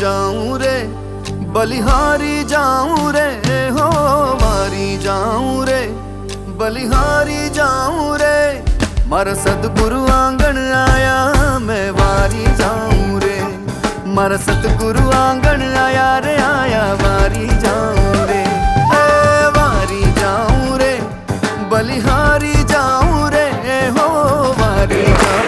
जाऊं रे, बलिहारी जाऊं रे, हो मारी जाऊं रे, बलिहारी जाऊं रे। मारा सतगुरु आंगन आया, मैं वारी जाऊं रे। मारा सतगुरु आंगन आया रे, आया वारी जाऊं रे। वारी जाऊं रे, बलिहारी जाऊं रे, हो वारी जाऊं।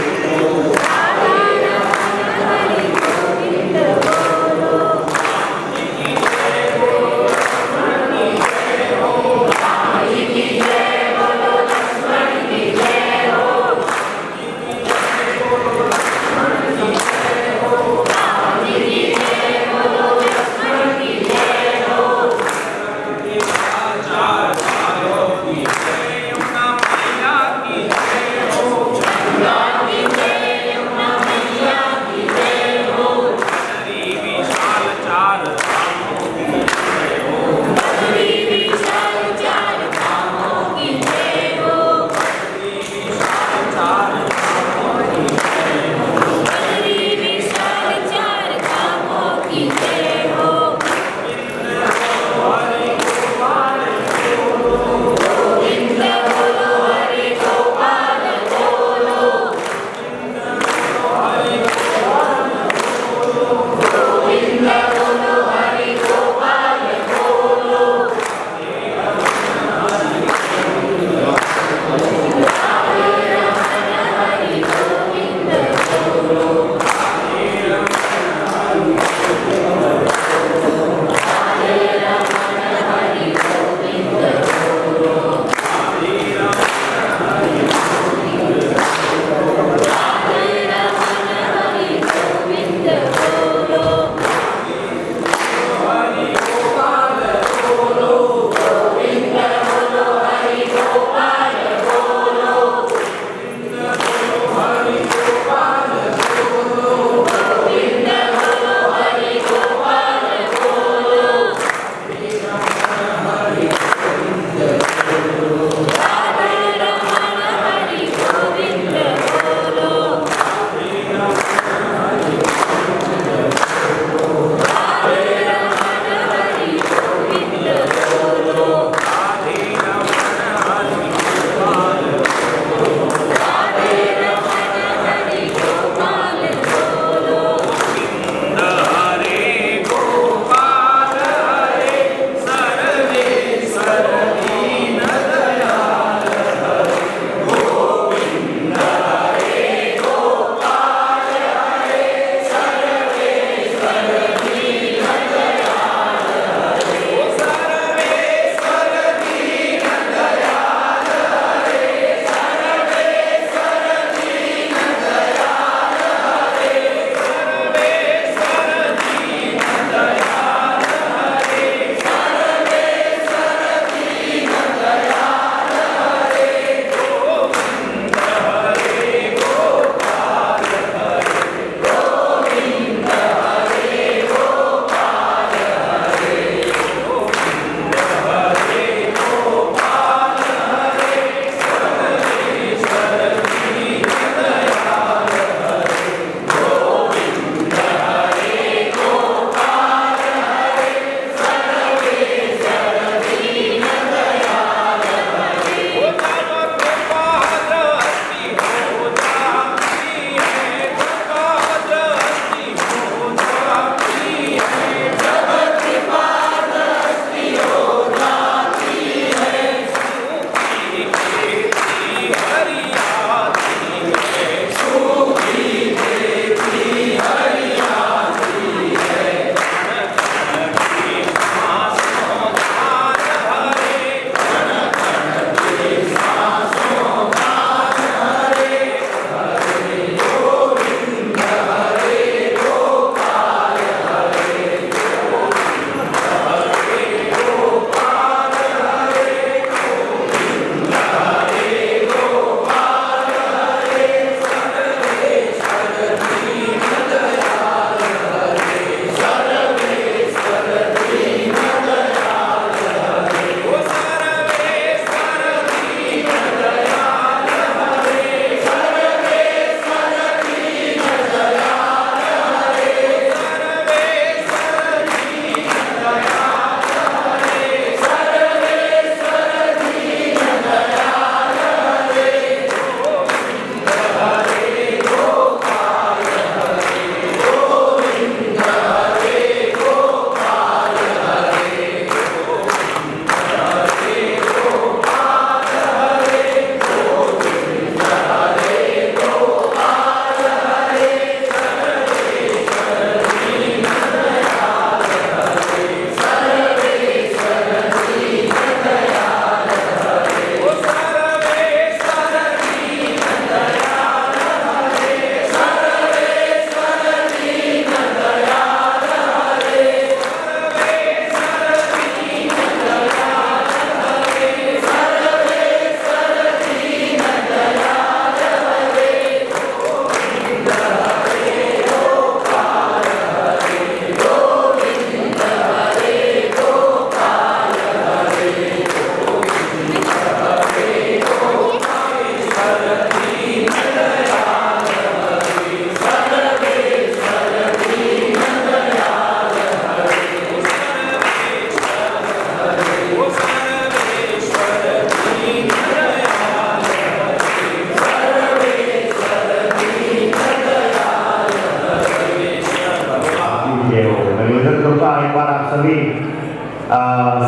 का एक बार आप सभी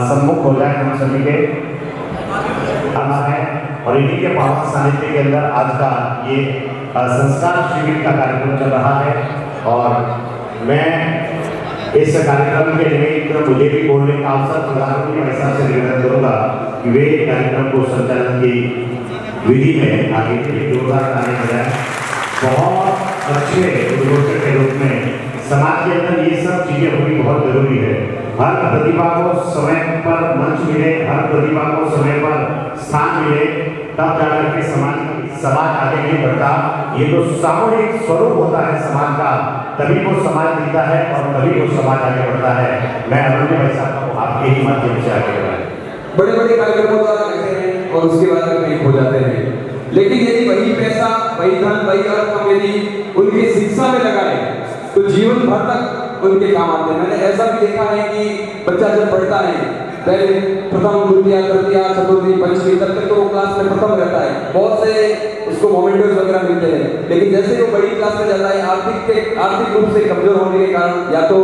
सम्मुख हो जाए हम सभी के है और इन्हीं के पावन सानिध्य के अंदर आज का ये संस्कार शिविर का कार्यक्रम चल रहा है। और मैं इस कार्यक्रम के निमित्त मुझे भी बोलने का अवसर प्रदान करने ऐसा से निवेदन करूंगा कि वे कार्यक्रम को संचालन की विधि में आगे के लिए जोरदार कार्य कराएं। बहुत अच्छे उद्घोषक के रूप में समाज के अंदर ये सब चीजें होनी बहुत जरूरी है। हर प्रतिभा को समय पर मंच मिले, हर प्रतिभा को समय पर स्थान मिले, तब जाकर के समाज आगे नहीं बढ़ता। ये तो सामूहिक स्वरूप होता है समाज का, तभी वो समाज दिखता है और तभी वो समाज आगे बढ़ता है। मैं अरुण भाई साहब को आपके ही माध्यम से आगे बढ़ाए। बड़े बड़े कार्यक्रमों द्वारा करते हैं और उसके बाद में कहीं खो जाते हैं, लेकिन यदि वही पैसा, वही धन, वही अर्थ हम यदि उनकी शिक्षा में लगाए तो जीवन भर तक उनके काम आते हैं। मैंने ऐसा भी देखा है कि बच्चा जब पढ़ता है, पहले प्रथम, द्वितीय, तृतीय, चतुर्थी, पंचमी तक तो वो क्लास में प्रथम रहता है, बहुत से उसको मोमेंटोस वगैरह मिलते हैं। लेकिन जैसे वो बड़ी क्लास में जाता है, आर्थिक रूप से कमजोर होने के कारण या तो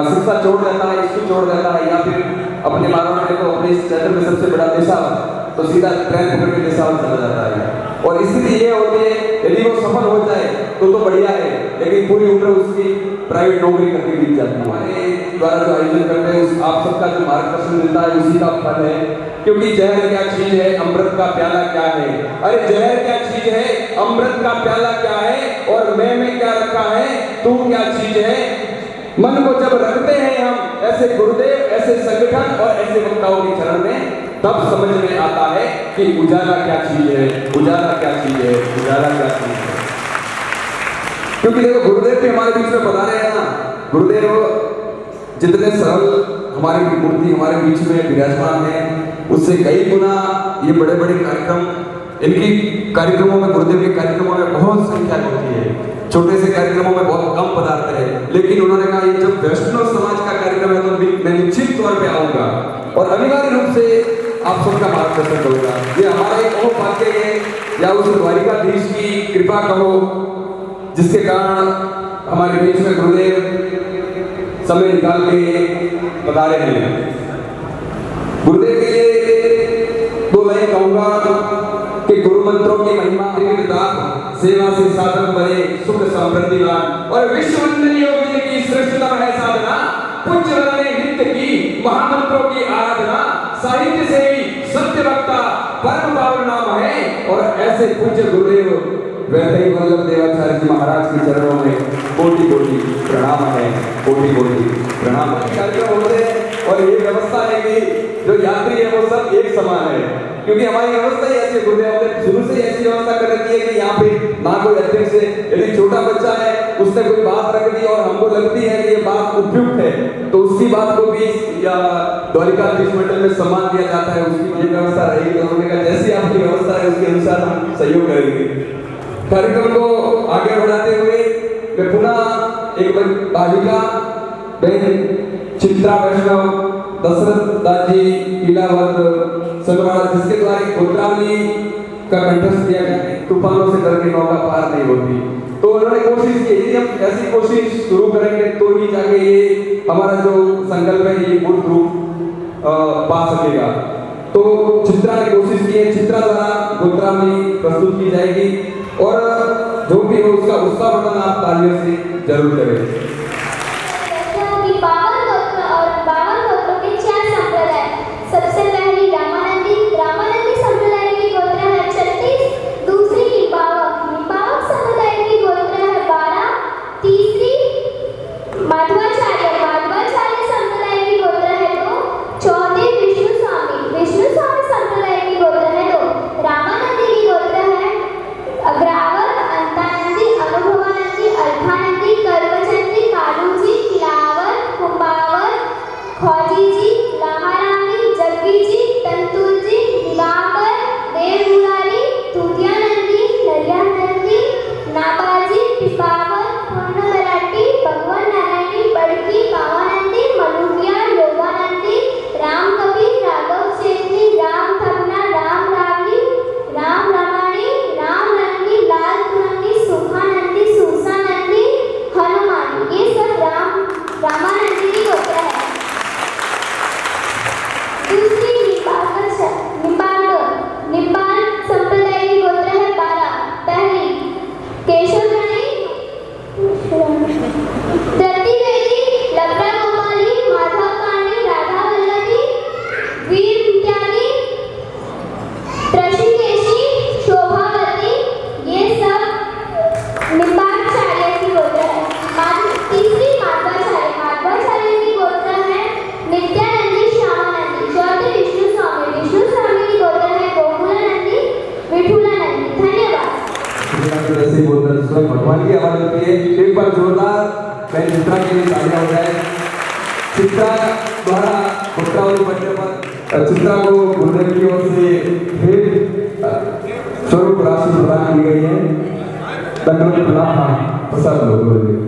शिक्षा छोड़ देता है, स्कूल छोड़ देता है, या फिर अपने मानव में तो अपने इस क्षेत्र में सबसे बड़ा देशा तो सीधा ट्रेन पकड़ के देशा चला जाता है। और स्थिति ये होती है, यदि वो सफल हो जाए तो बढ़िया है, लेकिन पूरी उम्र उसकी प्राइवेट नौकरी करके बीत जाती है। हमारे द्वारा जो आयोजन करते हैं आप सबका जो मार्गदर्शन मिलता है उसी का फल है। क्योंकि जहर क्या चीज है, अमृत का प्याला क्या है। अरे जहर क्या चीज है, अमृत का प्याला क्या है, और मैं में क्या रखा है, तू क्या चीज है। मन को जब रखते हैं हम ऐसे गुरुदेव, ऐसे संगठन और ऐसे वक्ताओं के चरण में, तब समझ में आता है कि उजाला क्या चीज है, उजाला क्या चीज है, उजाला क्या चीज है। क्योंकि देखो गुरुदेव भी हमारे बीच में बता रहे हैं ना, गुरुदेव जितने सरल हमारी मूर्ति हमारे बीच में विराजमान है, उससे कई गुना ये बड़े बड़े कार्यक्रम, इनकी कार्यक्रमों में, गुरुदेव के कार्यक्रमों में बहुत संख्या होती है। छोटे से कार्यक्रमों में बहुत कम पदार्थ है, लेकिन उन्होंने कहा ये जब वैष्णव समाज का कार्यक्रम है तो मैं निश्चित तौर पे आऊंगा और अनिवार्य रूप से आप सबका मार्गदर्शन करूंगा। ये हमारा एक और भाग्य है, या उस द्वारिकाधीश की कृपा कहो, जिसके कारण हमारे बीच में गुरुदेव समय निकाल के बता रहे हैं। गुरुदेव के लिए दो लाइन कहूंगा कि गुरु मंत्रों की महिमा सेवा से साधन बने सुख समृद्धिवान, और विश्व वंदनीय योग की श्रेष्ठतम है साधना, पूज्य बने नित्य की महामंत्रों की आराधना, साहित्य से ही सत्य वक्ता परम पावन नाम है। और ऐसे पूज्य गुरुदेव वैद्य वल्लभ देवाचार्य जी महाराज के चरणों में कोटि कोटि प्रणाम है, कोटि कोटि प्रणाम है। कार्यक्रम होते हैं और ये व्यवस्था है कि जो यात्री है वो सब एक समान है, क्योंकि हमारी व्यवस्था ही ऐसी, गुरुदेव ने शुरू से ऐसी व्यवस्था कर रखी है कि यहाँ पे ना कोई अध्यक्ष है, यदि छोटा बच्चा है उसने कोई बात रख दी और हमको लगती है कि ये बात उपयुक्त है तो उसकी बात को भी या द्वारिकाधीश मंडल में सम्मान दिया जाता है, उसकी ये व्यवस्था रहेगी। उन्होंने कहा जैसी आपकी व्यवस्था है उसके अनुसार हम सहयोग करेंगे। कार्यक्रम को आगे बढ़ाते हुए मैं पुनः एक बालिका बहन चित्रा वैष्णव, दशरथ दाजी इलावत सलवाड़ा, जिसके द्वारा गोत्रावली का कंठस्थ किया गया, तूफानों से डर के नौका पार नहीं होती। तो उन्होंने कोशिश की, यदि हम ऐसी कोशिश शुरू करेंगे तो ही जाके ये हमारा जो संकल्प है ये मूर्त रूप पा सकेगा। तो चित्रा ने कोशिश की है, चित्रा द्वारा गोत्रावली प्रस्तुत की जाएगी और जो भी हो उसका उत्साह वर्णन आप तालियों से जरूर करें। सबसे पहली रामानंदी संप्रदाय की गोत्र है 36, दूसरी निपावक संप्रदाय की गोत्र है 12, तीसरी माधवाचार्य संप्रदाय की गोत्र है 2, चौथी विष्णु स्वामी संप्रदाय की गोत्र है 2, रामानंदी की गोत्र है अग्रावर, अंतानंदी, अनुभवानंदी, अल्पानंदी, कर्मचंदी, बार जोरदार बहन चित्रा के लिए तालियां हो जाए। चित्रा द्वारा पुत्रावली पढ़ने पर चित्रा को गुरुदेव की ओर से फिर स्वरूप राशि प्रदान की गई है। दंडवत प्रणाम प्रसाद गुरुदेव।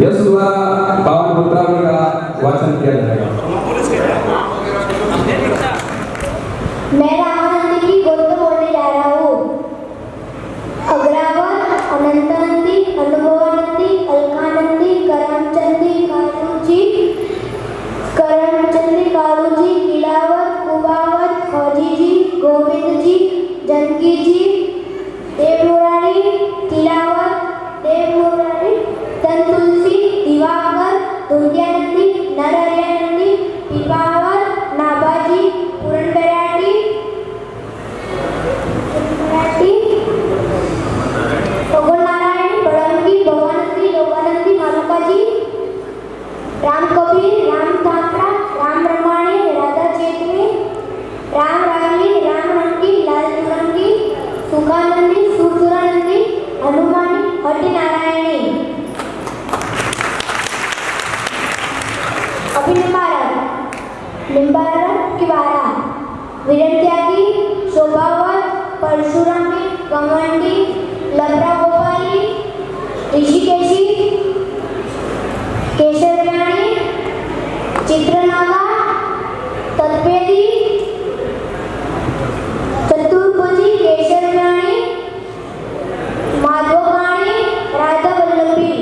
यश द्वारा पावन पुत्रावली का वाचन किया जाएगा। मैं रामानंद की गोत्र बोलने जा रहा हूँ। अग्रावर, अनंतानंदी, अनुभवानंदी, अलकानंदी, करमचंदी, कालूजी, लीलावत, कुबावत, फौजी जी, गोविंद जी, जानकी जी, देवमुरारी, तिलावत, देवमुरारी, धन तुलसी, दिवाकर, दुंदियानंदी, नरहरियानंदी, पिपावर, नाभाजी, पूरण बेराटी, भगवान नारायण, बड़ंगी, भवानंदी, लोकानंदी, मालूका जी, राम कबीर, राम थापड़ा, राम रमाणी, राधा चेतनी, राम रायली, राम रंगी, लाल तुरंगी, सुखानंदी, सुरसुरानंदी, हनुमानी, हटि नारायणी। अभी निम्बारक की बारह वीरन त्यागी, शोभावत, परशुरामी, कमंडी, लबरा गोपाली, ऋषिकेशी, केशवराणी, चित्रनागा, तत्पेदी, चतुर्भुजी, केशवराणी, माधववाणी, राधा वल्लभी।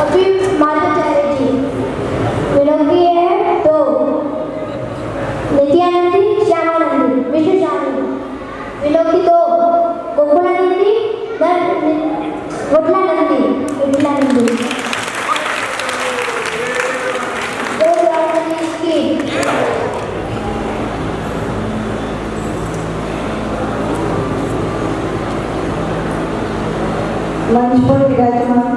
अभी माधवाचार्य जी विनोदी है तो नित्यानंदी, श्यामानंदी, विष्णु श्यामी विनोदी तो गोकुलानंदी, विठलानंदी, मंच पर विराजमान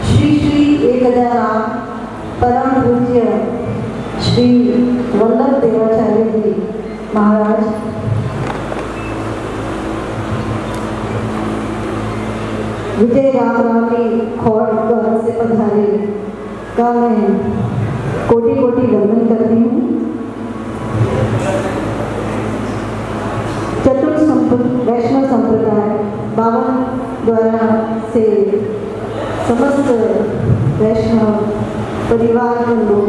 श्री श्री 1008 परम पूज्य श्री वल्लभ देवाचार्य जी महाराज, विजय रामरामी खोड़ द्वारा से पधारे का मैं कोटि कोटि वंदन करती हूँ। वैष्णव संप्रदाय बावन द्वारा से समस्त वैष्णव परिवार के लोग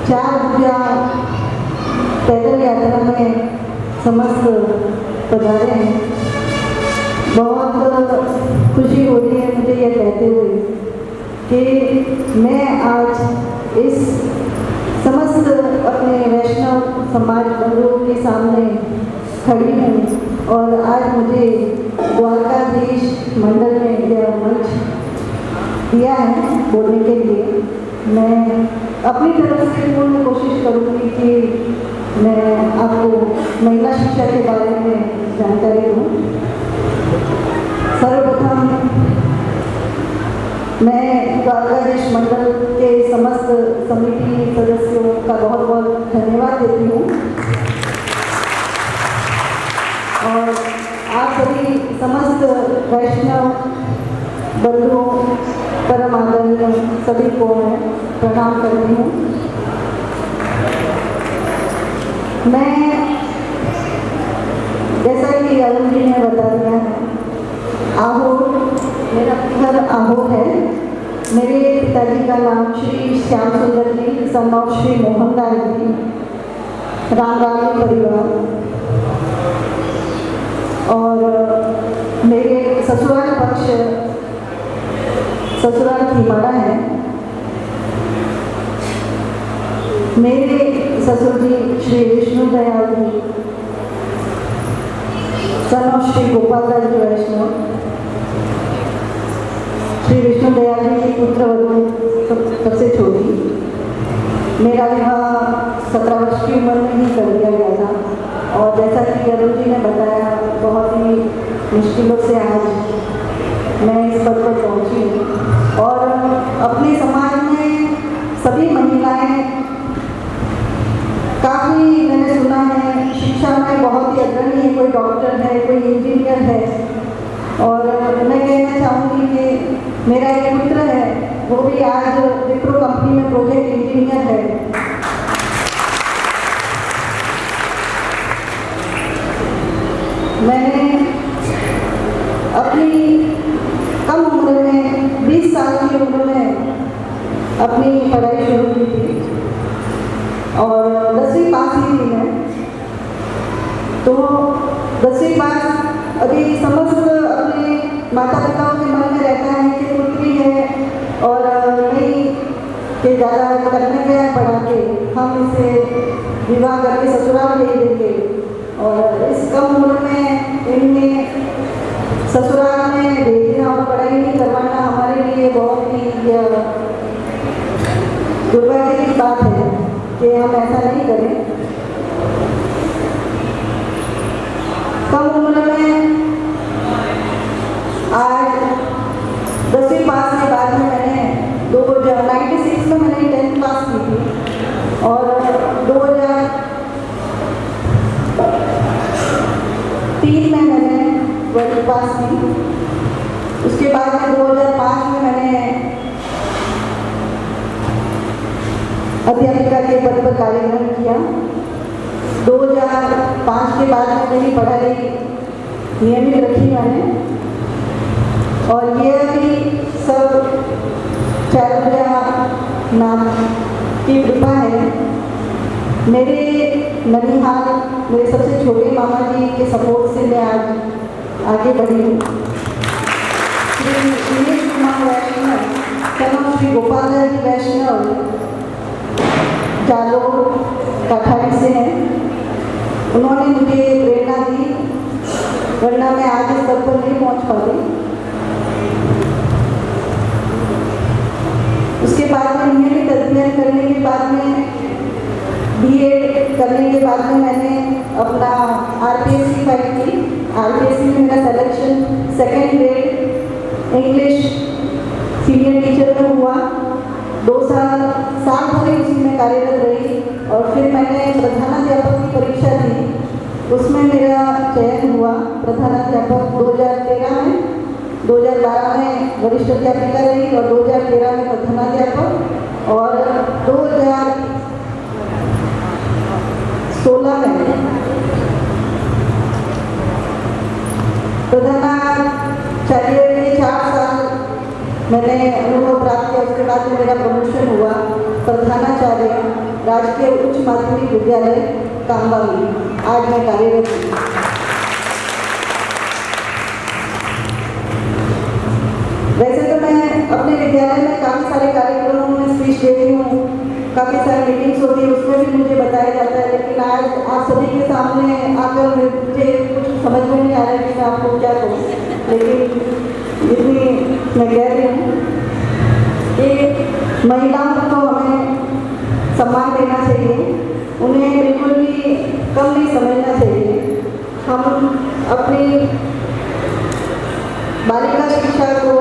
4 पूजा पैदल यात्रा में समस्त पधारे हैं। बहुत खुशी हो रही है मुझे यह कहते हुए कि मैं आज इस समस्त अपने वैष्णव समाज बंधुओं के सामने खड़ी हूँ और आज मुझे द्वारकाधीश मंडल ने यह मंच दिया है बोलने के लिए। मैं अपनी तरफ से पूर्ण कोशिश करूँगी कि मैं आपको महिला शिक्षा के बारे में जानकारी दूँ। सर्वप्रथम मैं द्वारकाधीश मंडल के समस्त समिति सदस्यों का बहुत बहुत धन्यवाद देती हूँ और आप सभी समस्त वैष्णव बंधुओं परम आदरणीय सभी को मैं प्रणाम करती हूँ। मैं जैसा कि अरुण जी ने बता दिया है, आहोर मेरा घर आहोर है। मेरे पिताजी का नाम श्री श्याम सुंदर जी सन ऑफ श्री मोहनदास जी, रामरामी परिवार, और मेरे ससुराल पक्ष ससुराल खीमाड़ा है। मेरे ससुर जी श्री विष्णु दयाल जी सन ऑफ श्री गोपाल दास जी वैष्णव, श्री विष्णु दयाल जी की पुत्र वधू सबसे छोटी। मेरा विवाह 17 वर्ष की उम्र में ही कर दिया गया था और जैसा कि अरुण जी ने बताया बहुत ही मुश्किलों से आज मैं इस पद पर पहुंची हूँ और अपने समाज में सभी महिलाएं काफ़ी मैंने सुना है मेरा एक पुत्र है, वो भी आज विप्रो कंपनी में प्रोजेक्ट इंजीनियर है। मैंने अपनी कम उम्र में 20 साल की उम्र में अपनी पढ़ाई शुरू की थी और 10वीं पास ही थी मैं। तो 10वीं पास अभी समस्त अपने माता पिताओं के मन में रहता है कि पुत्री है और नहीं कि ज़्यादा करने के पढ़ा के हम इसे विवाह करके ससुराल भेज देंगे। और इस कम उम्र में इन्हें ससुराल में भेजना और पढ़ाई नहीं करवाना हमारे लिए बहुत ही दुर्भाग्य की बात है कि हम ऐसा नहीं करें। कम उम्र में आज 10वीं पास के बाद में मैंने 1996 में मैंने 10th पास की थी और 2003 में मैंने 12th पास की। उसके बाद में 2005 में मैंने अध्यापिका के पद पर कार्य ग्रहण किया। 2005 के बाद में मेरी पढ़ाई नियमित रखी मैंने और ये भी सब चारुलता नाम की कृपा है। मेरे ननिहाल मेरे सबसे छोटे मामा जी के सपोर्ट से मैं आज आगे बढ़ी हूँ। श्री दिनेश कुमार वैष्णव, तथा श्री गोपाल जी वैष्णव जालोर काठारी से हैं। उन्होंने मुझे प्रेरणा दी, वरना मैं आज इस पद पर नहीं पहुँच पाती। उसके बाद में नियमित अध्ययन करने के बाद में बीएड करने के बाद में मैंने अपना आरपीएससी फाइल की। आरपीएससी में मेरा selection 2nd grade English senior teacher में हुआ। 2 साल भर उसी में कार्यरत रही और फिर मैंने प्रधानाध्यापक की परीक्षा दी, उसमें मेरा चयन हुआ प्रधानाध्यापक 2013 में। 2012 में वरिष्ठ अध्यापिका रही और 2013 में प्रधानाध्यापक और 2016 में प्रधानाचार्य के 4 साल मैंने अनुभव प्राप्त किया। उसके बाद मेरा प्रमोशन हुआ प्रधानाचार्य राजकीय उच्च माध्यमिक विद्यालय कांबा में। आज मैं कार्यरत हूँ। वैसे तो मैं अपने विद्यालय में काफ़ी सारे कार्यक्रमों में स्पीच देती हूँ, काफ़ी सारी मीटिंग्स होती है, उसमें भी मुझे बताया जाता है। लेकिन आज आप सभी के सामने आकर मुझे कुछ समझ में नहीं आ रहा है कि मैं आपको क्या कहूँ। लेकिन जितनी मैं कह रही हूँ कि महिलाओं को हमें सम्मान देना चाहिए, उन्हें बिल्कुल भी कम नहीं समझना चाहिए। हम अपनी बालिका शिक्षा को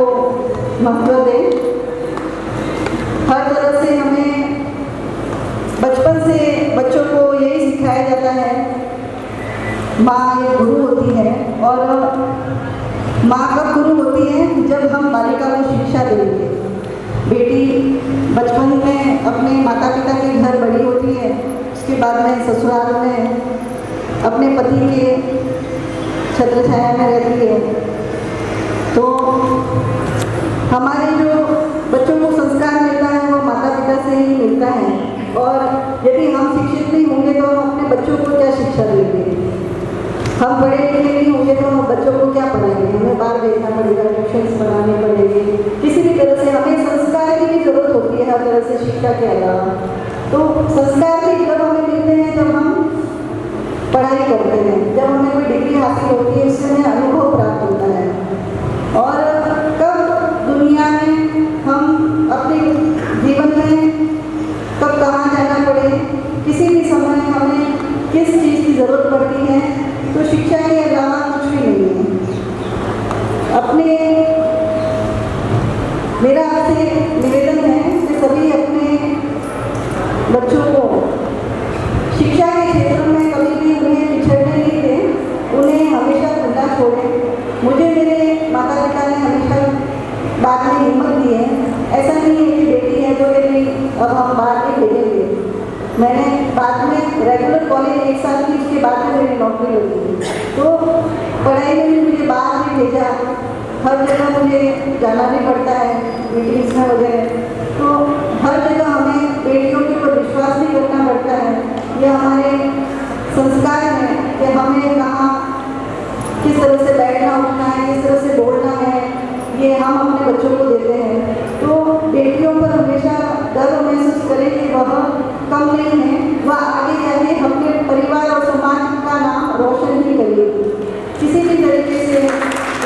महत्व दें। हर तरह से हमें बचपन से बच्चों को यही सिखाया जाता है, माँ एक गुरु होती है और माँ कब गुरु होती है जब हम बालिका को शिक्षा देंगे। बेटी बचपन में अपने माता पिता के घर बड़ी होती है, उसके बाद में ससुराल में अपने पति के छत्र छाया में रहती है। तो हमारे जो बच्चों को संस्कार मिलता है वो माता पिता से ही मिलता है। और यदि हम शिक्षित नहीं होंगे तो हम अपने बच्चों को क्या शिक्षा देंगे? हम पढ़े लिखे नहीं होंगे तो हम बच्चों को क्या पढ़ाएंगे? हमें बाहर भेजना पड़ेगा, ट्यूशन्स पढ़ाने पड़ेंगे, किसी भी तरह से हमें संस्कार की भी जरूरत होती है हर तरह से शिक्षा के अलावा। तो संस्कार भी जब हमें मिलते हैं जब हम पढ़ाई करते हैं, जब हमें कोई डिग्री हासिल होती है, इससे हमें अनुभव प्राप्त होता है। और कब दुनिया में हम अपने जीवन में कब कहाँ जाना पड़े, किसी भी समय हमें किस चीज़ की ज़रूरत पड़ती है, तो शिक्षा के अलावा कुछ भी नहीं है। मेरा आपसे निवेदन है कि सभी अपने बच्चों को शिक्षा के क्षेत्र में कभी भी उन्हें पिछड़ने नहीं दें, उन्हें हमेशा खुला छोड़ें। मुझे मेरे माता पिता ने हमेशा बाद में अब हम बाहर नहीं भेजेंगे। मैंने बाद में रेगुलर कॉलेज 1 साल की, उसके बाद में मेरी नौकरी लगी। तो पढ़ाई में भी मुझे बाहर नहीं भेजा, हर जगह मुझे जाना भी पड़ता है मीटिंग्स में वगैरह। तो हर जगह हमें बेटियों के ऊपर विश्वास भी करना पड़ता है। यह हमारे संस्कार है कि हमें कहाँ किस तरह से बैठना उठना है, किस तरह से बोलना है, ये हम अपने बच्चों को देते हैं। तो बेटियों पर हमेशा गर्व महसूस करें कि वह कम नहीं है, वह आगे जाके अपने परिवार और समाज का नाम रोशन ही करेगी। किसी भी तरीके से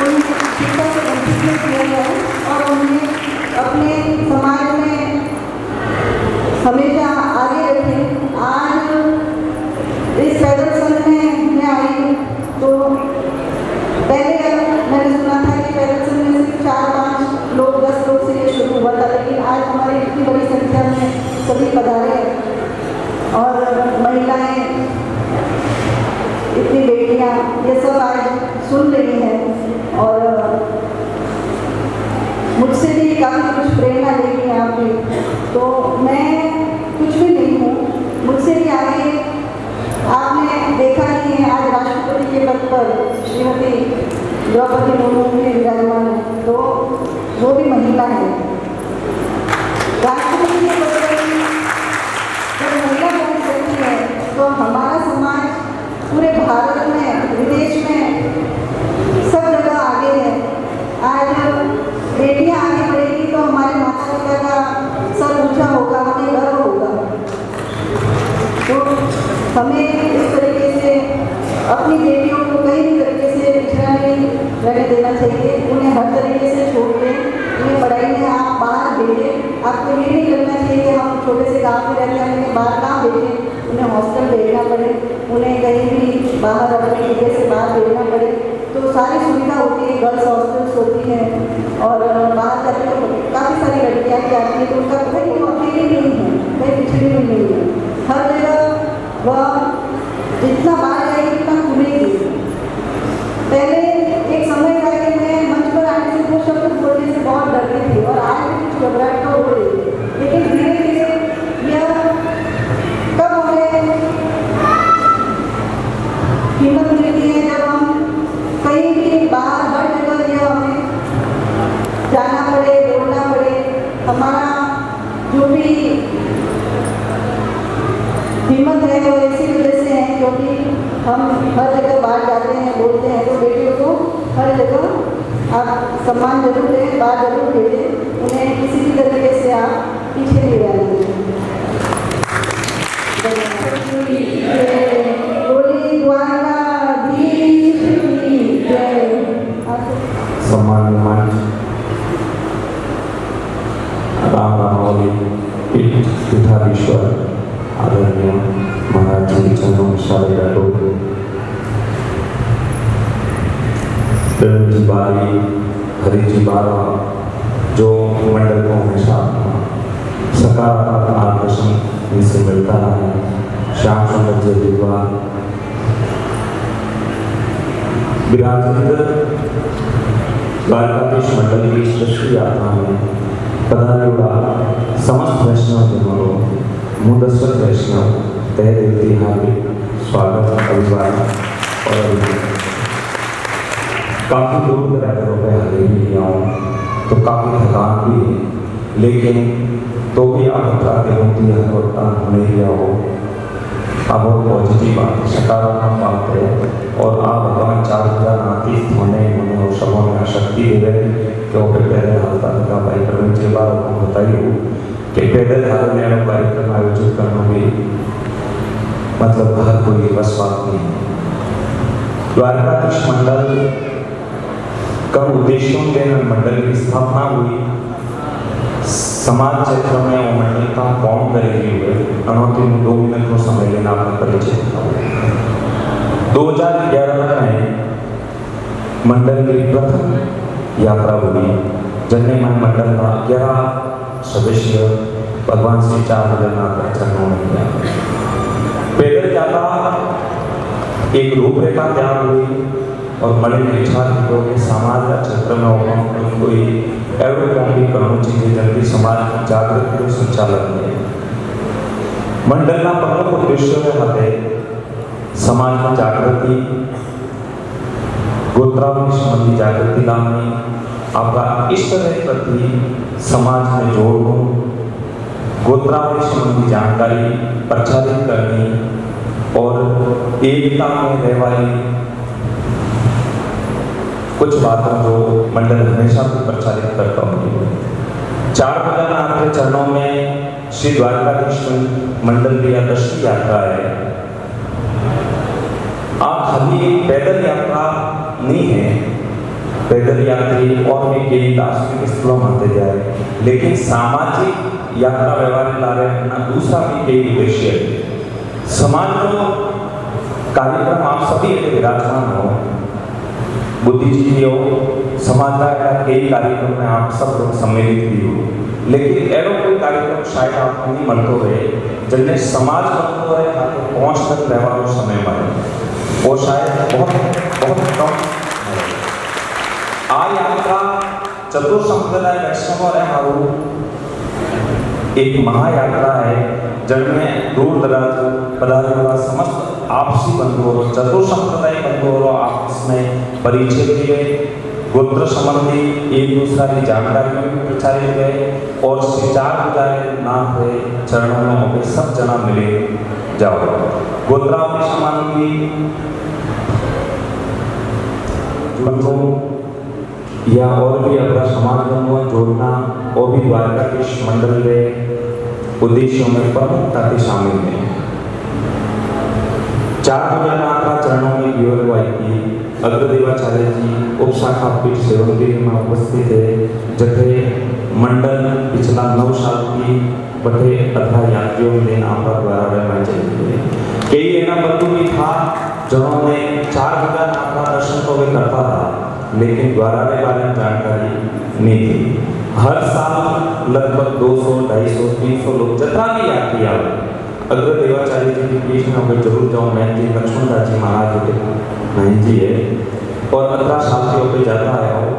उन्हें शिक्षा से वंचित नहीं किया जाए और उन्हें अपने समाज में हमेशा आगे रखें। आज इस पैदल संघ में मैं आई हूँ, तो पहले मैंने सुना था कि पैदल संघ में सिर्फ 4-5 लोग 10 लोग से ये शुरू हुआ था, लेकिन आज हमारी इतनी बड़ी संख्या में सभी पधारे और महिलाएं, इतनी बेटियां, ये सब आज सुन रही हैं और मुझसे भी काफ़ी कुछ प्रेरणा लेगी आप भी। तो मैं कुछ भी नहीं हूँ, मुझसे भी आगे आपने देखा ही है, आज राष्ट्रपति के पद पर श्रीमती द्रौपदी मुर्मू भी विराजमान है, तो वो भी महिला है। राष्ट्रपति के पद पर जब महिला पहुँच सकती है तो हमारा समाज पूरे भारत में, विदेश में, सब जगह आगे है। आज बेटियां आगे बढ़ेगी तो हमारे माता पिता का सर ऊंचा होगा, हमें गर्व होगा। तो हमें इस तरीके से अपनी बेटियों को कहीं भी तरीके से पिछड़ा नहीं रहने देना चाहिए। उन्हें हर तरीके से छोड़ के उन्हें पढ़ाई में आप बाहर भेजें। आपको ये नहीं करना चाहिए कि हम छोटे से गाँव में रहते हैं, उन्हें बाहर कहाँ भेजें, उन्हें हॉस्टल भेजना पड़े, उन्हें कहीं भी बाहर अपने एरिया से बाहर भेजना पड़े। तो सारी सुविधा होती है, गर्ल्स हॉस्टल्स होती हैं और बाहर जाते तो काफ़ी सारी लड़कियाँ भी आती हैं, तो उनका कोई वो अकेले नहीं है, कोई पिछड़ी भी नहीं है। हर जगह वह जितना बाहर जाएगी उतना खुलेगी। पहले एक समय था कि मैं मंच पर आने से कुछ शब्द बोलने से बहुत डरती थी और आज भी कुछ घबराहट तो हो रही है, लेकिन धीरे धीरे यह कब हमें हिम्मत मिलती है जब हम कहीं भी बाहर हर जगह यह हमें जाना पड़े, बोलना पड़े। हमारा जो भी हिम्मत है वो इसी वजह से है क्योंकि हम हर जगह बाहर जाते हैं, बोलते हैं। तो बेटियों को हर जगह आप सम्मान जरूर दें, बाहर जरूर भेजें, उन्हें किसी भी तरीके से आप पीछे नहीं रहने दें। बोली द्वारकाधीश की जय। सम्मान राम रामावली पीठाधीश्वर आदरणीय महाराज जी चंद्र शाही राठौर, जी बारी, हरि जी बारा, जो मंडल को हमेशा सकारात्मक मार्गदर्शन इनसे मिलता है। श्याम सुंदर जी विद्वान विराजित द्वारकाधीश मंडल की सृष्टि यात्रा में पधारेगा समस्त वैष्णव जनों, मुदस्सर वैष्णव तय देती हार्दिक स्वागत, अभिवादन और अभिनंदन। काफ़ी दूर रहते रुपये हाले भी आऊँ तो काफ़ी थकान भी है, लेकिन तो भी आप बताते होती है हर वक्त होने लिया हो। अब वो पॉजिटिव बात है, सकारात्मक बात है और आप भगवान 4038 होने और सबों में शक्ति दे रहे क्योंकि पहले हालता का कार्यक्रम के बाद आपको बताइए कि पैदल हाल में कार्यक्रम आयोजित करना भी मतलब हर कोई बस बात नहीं है। द्वारकाधीश मंडल का उद्देश्यों के मंडल की स्थापना हुई, समाज क्षेत्र में वो मंडल का कौन करेगी हुए अनौती 2 मिनट को समय लेना अपना परिचय। 2011 में मंडल की प्रथम यात्रा हुई, जिनमें मंडल का 11 सदस्य भगवान श्री चार जगन्नाथ चरणों में किया। पैदल यात्रा एक रूपरेखा तैयार हुई और बड़े इच्छा के समाज का क्षेत्र में कोई एवं कौन भी करो चीजें जल्दी समाज जागृत संचालन में મંડળના પ્રમુખ ઉદ્દેશ્યો માટે સમાજમાં જાગૃતિ, ગોત્રાવની સંબંધી જાગૃતિ લાવણી, આપણા ઈષ્ટદેવ પ્રતિ समाज में जोड़ना, गोत्रावली संबंधी जानकारी प्रचारित करनी और एकता में रहवाई कुछ बातों जो मंडल हमेशा भी प्रचारित करता हूँ। 4 आखिरी चरणों में श्री द्वारकाधीश मंडल की 10वीं यात्रा है। आप खाली पैदल यात्रा नहीं है, पैदल यात्री और भी कई दार्शनिक स्थलों मानते जाए, लेकिन सामाजिक यात्रा व्यवहार ला रहे अपना दूसरा भी कई उद्देश्य है। समाज को कार्यक्रम आप सभी विराजमान हो, बुद्धिजीवी हो, समाज का कई कार्यक्रम में आप सब लोग सम्मिलित भी हो, लेकिन ऐसा कोई कार्यक्रम शायद आपको नहीं मिलते हुए जिनमें समाज बनते हुए आपको पहुँच तक व्यवहार समय मिले, वो शायद बहुत कम है। आ यात्रा चतुर संप्रदाय वैष्णव और हारू एक महायात्रा है जिनमें दूर दराज पधारे हुआ समस्त आपसी बंधुओं, चतुर संप्रदाय बंधुओं आपस में परिचय दिए, गोत्र संबंधी एक दूसरा की जानकारी में प्रचारित हुए और सिचार बुझाए नाम हुए चरणों में होकर सब जना मिले जाओ। गोत्रावली संबंधी या और भी अपना समाज को जोड़ना और भी द्वारकाधीश मंडल के उद्देश्यों में प्रमुखता से शामिल है। 4 चरणों में योगवाई की अग्रदेवाचार्य जी उपशाखा पीठ सेवनगिरी में उपस्थित है, जथे मंडल पिछला 9 साल की बटे 18 यात्रियों ने आपका द्वारा रहना चाहिए। कई ऐसा बंधु भी था जिन्होंने 4 दर्शन तो वे करता था, लेकिन द्वारा के बारे में जानकारी नहीं थी। हर साल लगभग 200, 250, 300 लोग जितना भी यात्री आए, अग्रदेवाचार्य जी की पीठ में अगर जरूर जाऊँ, मैं जी लक्ष्मणदास जी महाराज के नहीं जी है और 15 साल के ऊपर जाता आया हूँ।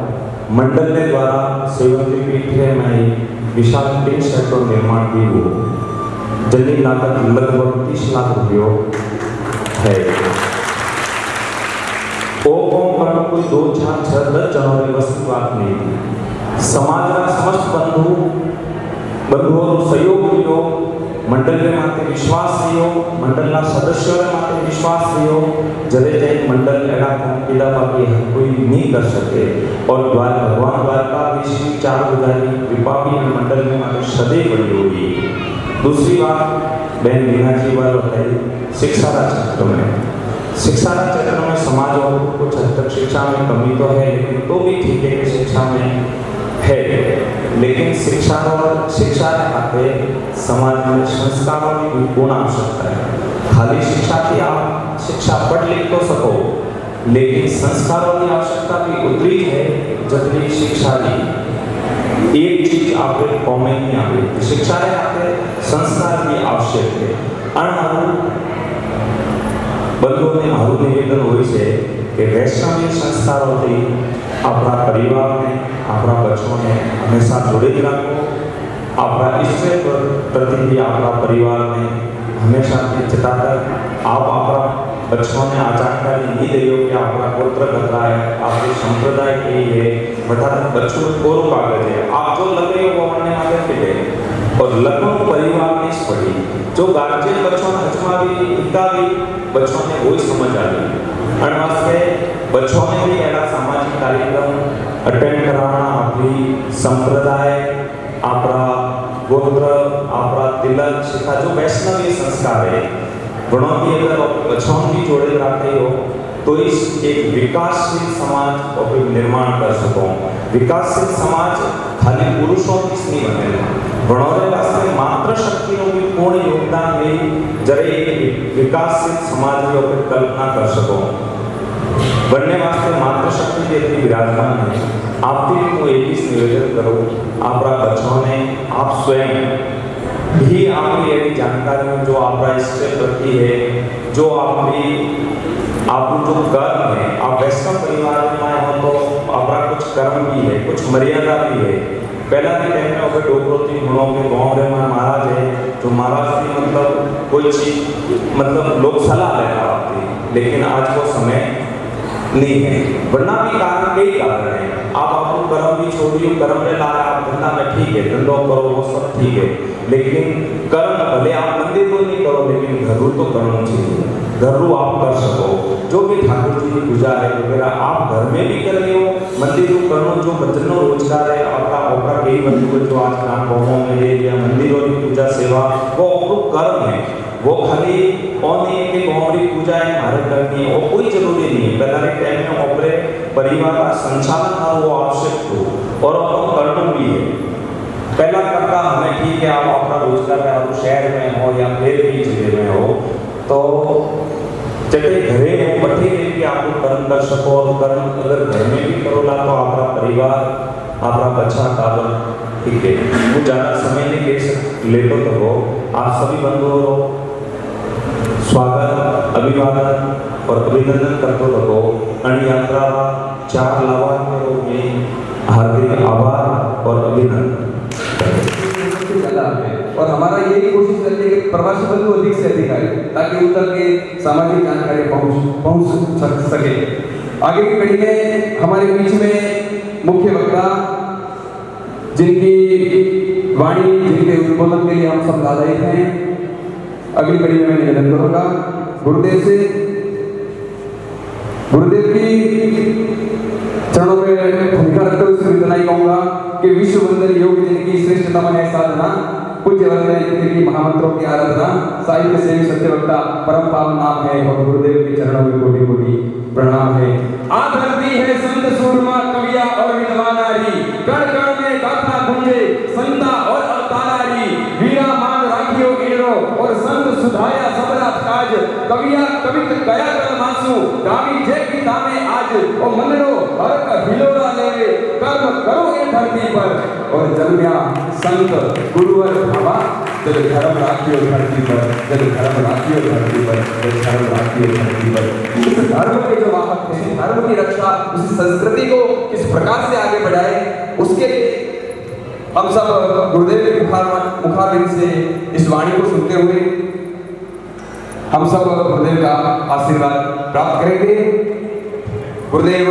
मंडल के द्वारा सेवनगिरी पीठ में विशाल टिन शेड का निर्माण भी हुआ, जिनकी लागत लगभग 30 लाख रुपये है। कोई 2, 4, 6, 10 जनों में बस की बात नहीं थी। समाज का समस्त बंधुओं सहयोग हो, मंडल के माते विश्वास हो, मंडल ना सदस्यों के माते विश्वास हो, जले जाए मंडल एड़ा किला बाकी कोई नहीं कर सके और भगवान द्वारका विश्व 4 बुझाई कृपा भी मंडल के माते सदैव बनी होगी। दूसरी बात बहन मीना जी बार बताई, शिक्षा का क्षेत्र में समाज और कुछ हद तक शिक्षा में कमी तो है, लेकिन तो भी ठीक है कि शिक्षा में है, लेकिन शिक्षा के खाते समाज में संस्कारों की भी पूर्ण आवश्यकता है। खाली शिक्षा की आप शिक्षा पढ़ लिख तो सको, लेकिन संस्कारों की आवश्यकता भी उतरी है जितनी शिक्षा की। एक चीज आपके कौम में नहीं आती, शिक्षा के खाते संस्कार भी आवश्यक है। बंधुओं ने मारू निवेदन हो कि वैष्णवी संस्कारों से अपना परिवार ने अपना बच्चों ने हमेशा जुड़े रखो, अपना इष्ट प्रति भी अपना परिवार ने हमेशा चिता तक आप अपना बच्चों ने आ जानकारी नहीं दे कि अपना गोत्र खतरा है, आपके संप्रदाय के है, बता बच्चों को कागज है, आप जो लग रहे हो वो हमने आगे फिटे और लगभग परिवार ने पढ़ी, जो गार्जियन बच्चों ने हजमा भी इनका भी बच्चों ने वही समझ आ गई। अनवास्ते बच्चों ने भी ऐसा सामाजिक कार्यक्रम अटेंड कराना, अपनी संप्रदाय, अपना गोत्र, अपना तिलक शिखा जो वैष्णवीय संस्कार है, गुणों की अगर बच्चों की जोड़े रखते हो तो इस एक विकासशील समाज को निर्माण कर सको। विकासशील समाज खाली पुरुषों की नहीं बनेगा, गुणों वास्ते मात्र शक्तियों की पूर्ण योगदान में जरे एक विकासशील समाज की कल्पना कर सको। बनने वास्ते मात्र शक्ति जैसी विराजमान है। आप भी को एक ही निवेदन करो, आपका बच्चों ने आप स्वयं भी आपकी ऐसी जानकारी जो आपका इससे प्रति है, जो आपकी आपको जो कर्म है, आप वैष्णव परिवार में आए हो तो आपका कुछ कर्म भी है, कुछ मर्यादा भी है। पहला भी टाइम में डोगरोती गुणों के गाँव में महाराज है तो महाराज की मतलब कोई चीज मतलब लोग सलाह लेना आते, लेकिन आज वो समय नहीं है। वरना भी कारण कई कारण है। आप आपको कर्म भी छोड़िए, कर्म में ला आप धंधा में ठीक है, धंधो करो वो सब ठीक है, लेकिन कर्म भले आप मंदिर तो नहीं करो, लेकिन घरू तो करना चाहिए। घरू आप कर सको, जो भी ठाकुर जी की पूजा है वगैरह आप घर में भी कर लियो, मंदिर को करो, जो बचनो रोजगार है आपका कई बंधु जो आज ना गाँवों में है या मंदिरों की पूजा सेवा वो आपको कर्म है, वो खाली नहीं है कि गौरी पूजा है हमारे करनी है, वो कोई जरूरी नहीं है। पहले के टाइम में अपने परिवार का संचालन था वो आवश्यक हो और आपको करना भी है। पहला करता हमें ठीक है, आप अपना रोजगार है, आप शहर में हो या फिर भी जिले में हो, तो जैसे घरे हो बठी कि आपको कर्म कर सको, और कर्म अगर घर में भी करो ला तो आपका परिवार आपका बच्चा काबल ठीक है। वो ज़्यादा समय नहीं ले तो हो। आप सभी बंधुओं स्वागत अभिवादन और अभिनंदन करते रहो। अण यात्रा 4 लाभार्थियों में हार्दिक आभार और अभिनंदन। और हमारा यही कोशिश रहती है कि प्रवासी बंधु अधिक से अधिक आए ताकि उत्तर के सामाजिक जानकारी पहुंच सके। आगे की कड़ी में हमारे बीच में मुख्य वक्ता जिनकी वाणी जिनके उद्बोधन के लिए हम सब लाभान्वित हैं, अगली कड़ी में मैं निवेदन करूंगा गुरुदेव से। गुरुदेव की चरणों में भूमिका रखते हुए सिर्फ इतना ही कहूंगा कि विश्व वंदन योग जिनकी श्रेष्ठतम है साधना, पूज्य वंदन की महामंत्रों की आराधना, साहित्य सेवी सत्यवक्ता परम पावन नाम है और गुरुदेव के चरणों में कोटि कोटि प्रणाम है। आधरती है संत सूरमा कविया और विद्वान नारी, कण कण में गाथा गुंजे संता और अवतारारी, वीरा मान राखियो ईरो और संत सुधाया सबरा काज, कविया कवित गया कर मासू गावी जे की दामे आज, ओ मनरो हर का हिलोरा लेवे कर्म करो ए धरती पर, और जन्म्या संत गुरुवर भावा जब धर्म राखियो धरती पर, जब धर्म राखियो धरती पर, जब धर्म राखियो धरती पर। इस धर्म के जो वाहक हैं, धर्म की रक्षा, उस संस्कृति को किस प्रकार से आगे बढ़ाए, उसके हम सब गुरुदेव के मुखारविंद से इस वाणी को सुनते हुए हम सब गुरुदेव का आशीर्वाद प्राप्त करेंगे। गुरुदेव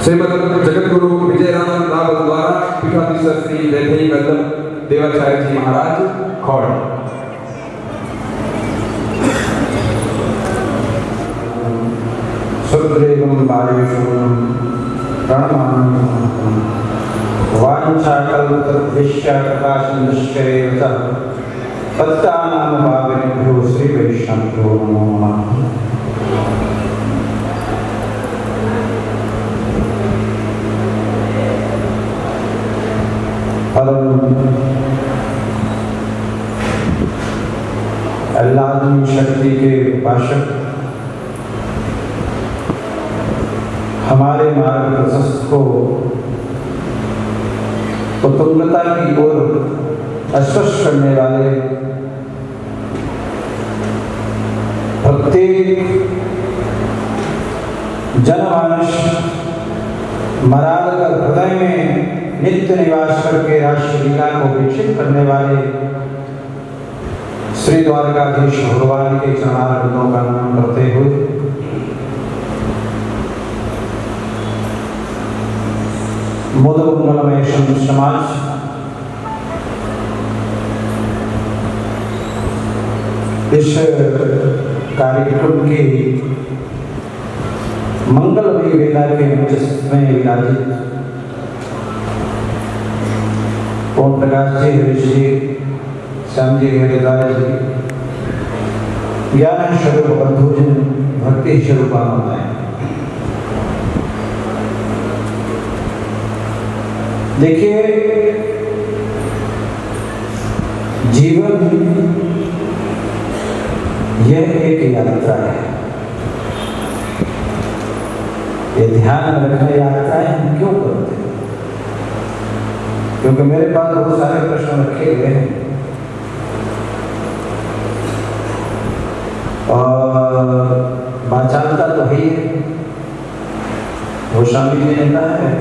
श्रीमद जगत गुरु विजयरानंद राव द्वारा पीठाधीश्वर श्री वैभवी गौतम देवाचार्य जी महाराज खौड़। सुग्रीवं बालेश्वरं प्रणमामि वाञ्छाकल्पतरुभ्यश्च कृपासिन्धुश्च एव च पतितानां पावनेभ्यो श्रीवैष्णवेभ्यो नमो नमः। अल्लाह की शक्ति के उपासक हमारे मार्ग प्रशस्त को उत्तुंगता की ओर अस्पष्ट करने वाले प्रत्येक जनमानस मराल कर हृदय में नित्य निवास करके राष्ट्रलीला को विकसित करने वाले श्री द्वारकाधीश भगवान के चरणारविंदों का नाम करते हुए मोदमंगलमय समाज इस कार्यक्रम की मंगलमय वेला के मंच में विराजित ओम प्रकाश जी, हरीश जी, श्याम जी, हरिदास जी, ज्ञान स्वरूप बंधुजन भक्ति स्वरूप आनंद। देखिए, जीवन यह एक यात्रा है। ये ध्यान में रखना यात्राएं हम क्यों करते हैं? क्योंकि मेरे पास बहुत सारे प्रश्न रखे हुए हैं और बाचालता तो है ही, वो स्वामी जी ने कहा है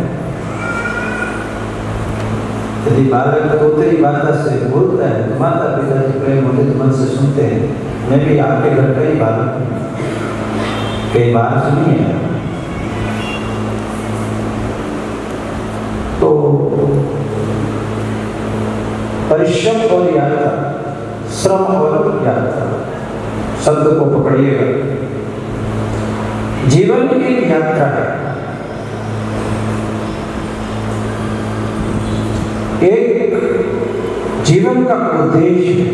यदि बालक तोतरी भाषा से बोलता है तो माता पिता जी प्रेम मुदित मन से सुनते हैं। मैं भी आपके घर का ही बालक हूँ, कई बार सुनी है। तो परिश्रम और यात्रा, श्रम और यात्रा शब्द को पकड़िएगा। जीवन की यात्रा है, एक जीवन का उद्देश्य है।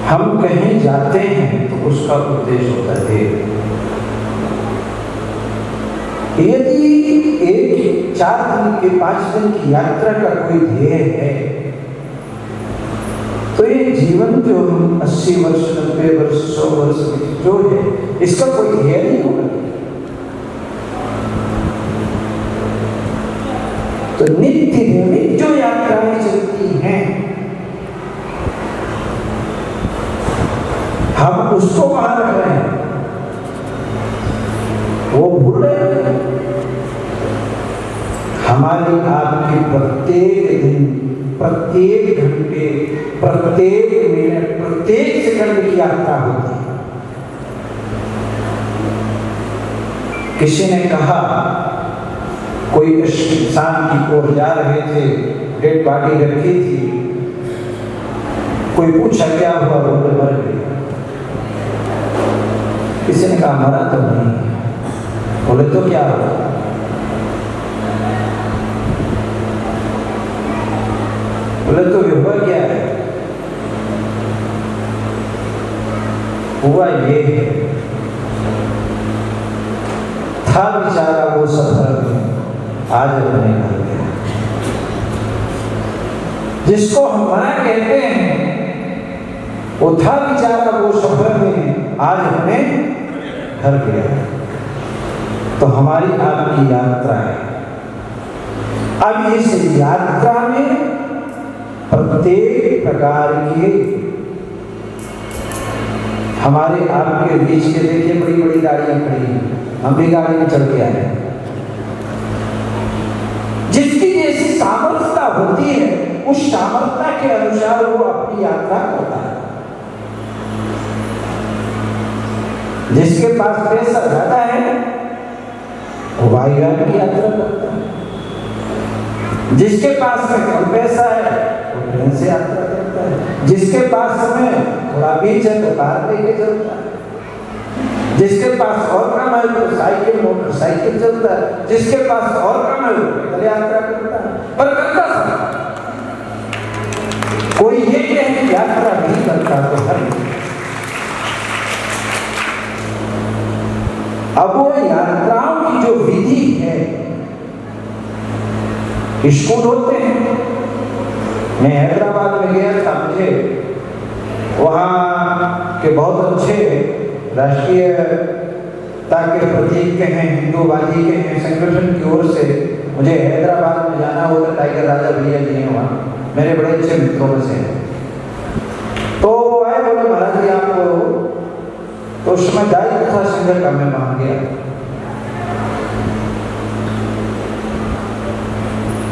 हम कहीं जाते हैं तो उसका उद्देश्य होता है। यदि एक 4 दिन के 5 दिन की यात्रा का कोई ध्येय है तो ये जीवन जो 80 वर्ष 90 वर्ष 100 वर्ष जो है इसका कोई ध्येय नहीं होगा। तो नित्य नियमित जो यात्राएं चलती हैं हम उसको वहां रख रहे हैं, वो भूल रहे हैं। हमारी आपकी प्रत्येक दिन, प्रत्येक घंटे, प्रत्येक मिनट, प्रत्येक सेकंड की यात्रा होती है। किसी ने कहा कोई इंसान की ओर जा रहे थे, डेड बॉडी रखी थी, कोई पूछा क्या हुआ, बोले मर गई। किसी ने कहा मरा तो नहीं, बोले तो क्या हुआ, बोले तो हुआ क्या है, हुआ ये है था बेचारा वो सफर में आज अपने घर गया। जिसको हम मना कहते हैं वो था बेचारा वो सफर में आज अपने घर गया। तो हमारी आपकी यात्रा है। अब इस यात्रा में प्रत्येक प्रकार के हमारे आपके बीच के देखिए बड़ी बड़ी गाड़ियां खड़ी हैं, हम भी गाड़ी में चढ़ के आए। जिसकी जैसी सामर्थ्यता होती है उस सामर्थ्यता के अनुसार वो अपनी यात्रा करता है। जिसके पास पैसा ज्यादा है वो वायुयान की यात्रा करता है, जिसके पास में कम पैसा है वो ट्रेन से यात्रा करता है, जिसके पास में थोड़ा बीच है तो कार लेके चलता है, जिसके पास और कम है तो साइकिल मोटरसाइकिल चलता है, जिसके पास और कम है वो पैदल यात्रा करता है। पर करता सब कोई ये कहे यात्रा नहीं करता तो हर। अब वो यात्राओं की जो विधि है, स्कूल होते हैं। मैं हैदराबाद में गया था, मुझे वहाँ के बहुत अच्छे राष्ट्रीयता के प्रतीक के हैं, हिंदूवादी के हैं संगठन की ओर से मुझे हैदराबाद में जाना होगा। टाइगर राजा भैया जी हैं वहाँ, मेरे बड़े अच्छे मित्रों में से। तो आए बोले महाराज जी आपको, तो उस समय दाई कथा संघ का मैं मांग गया।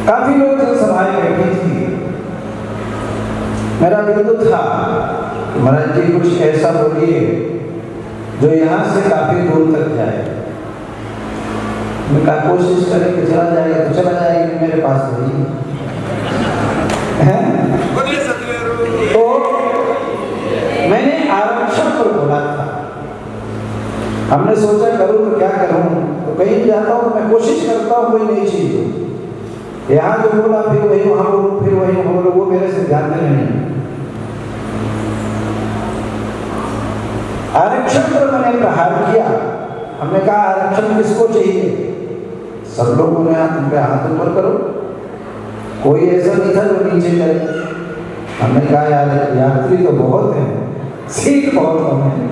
काफी लोग जनसभाएं बैठी थी। मेरा बिंदु था महाराज जी कुछ ऐसा बोलिए जो यहाँ से काफी दूर तक जाए। मैं कहा कोशिश करें कि चला जाएगा तो चला जाएगा, मेरे पास नहीं है। तो मैंने आरक्षण पर बोला था। हमने सोचा करूं तो क्या करूं, तो कहीं जाता हूं तो मैं कोशिश करता हूं कोई नई चीज हो। यहाँ जो बोला फिर वही वहां बोलो, फिर वही वहां बोलो, वो मेरे से ध्यान में नहीं। आरक्षण पर मैंने प्रहार किया। हमने कहा आरक्षण किसको चाहिए? सब लोगों ने हाथ ऊपर करो। कोई ऐसा नहीं था जो नीचे करे। हमने कहा यार यात्री तो बहुत हैं, सीट बहुत कम है।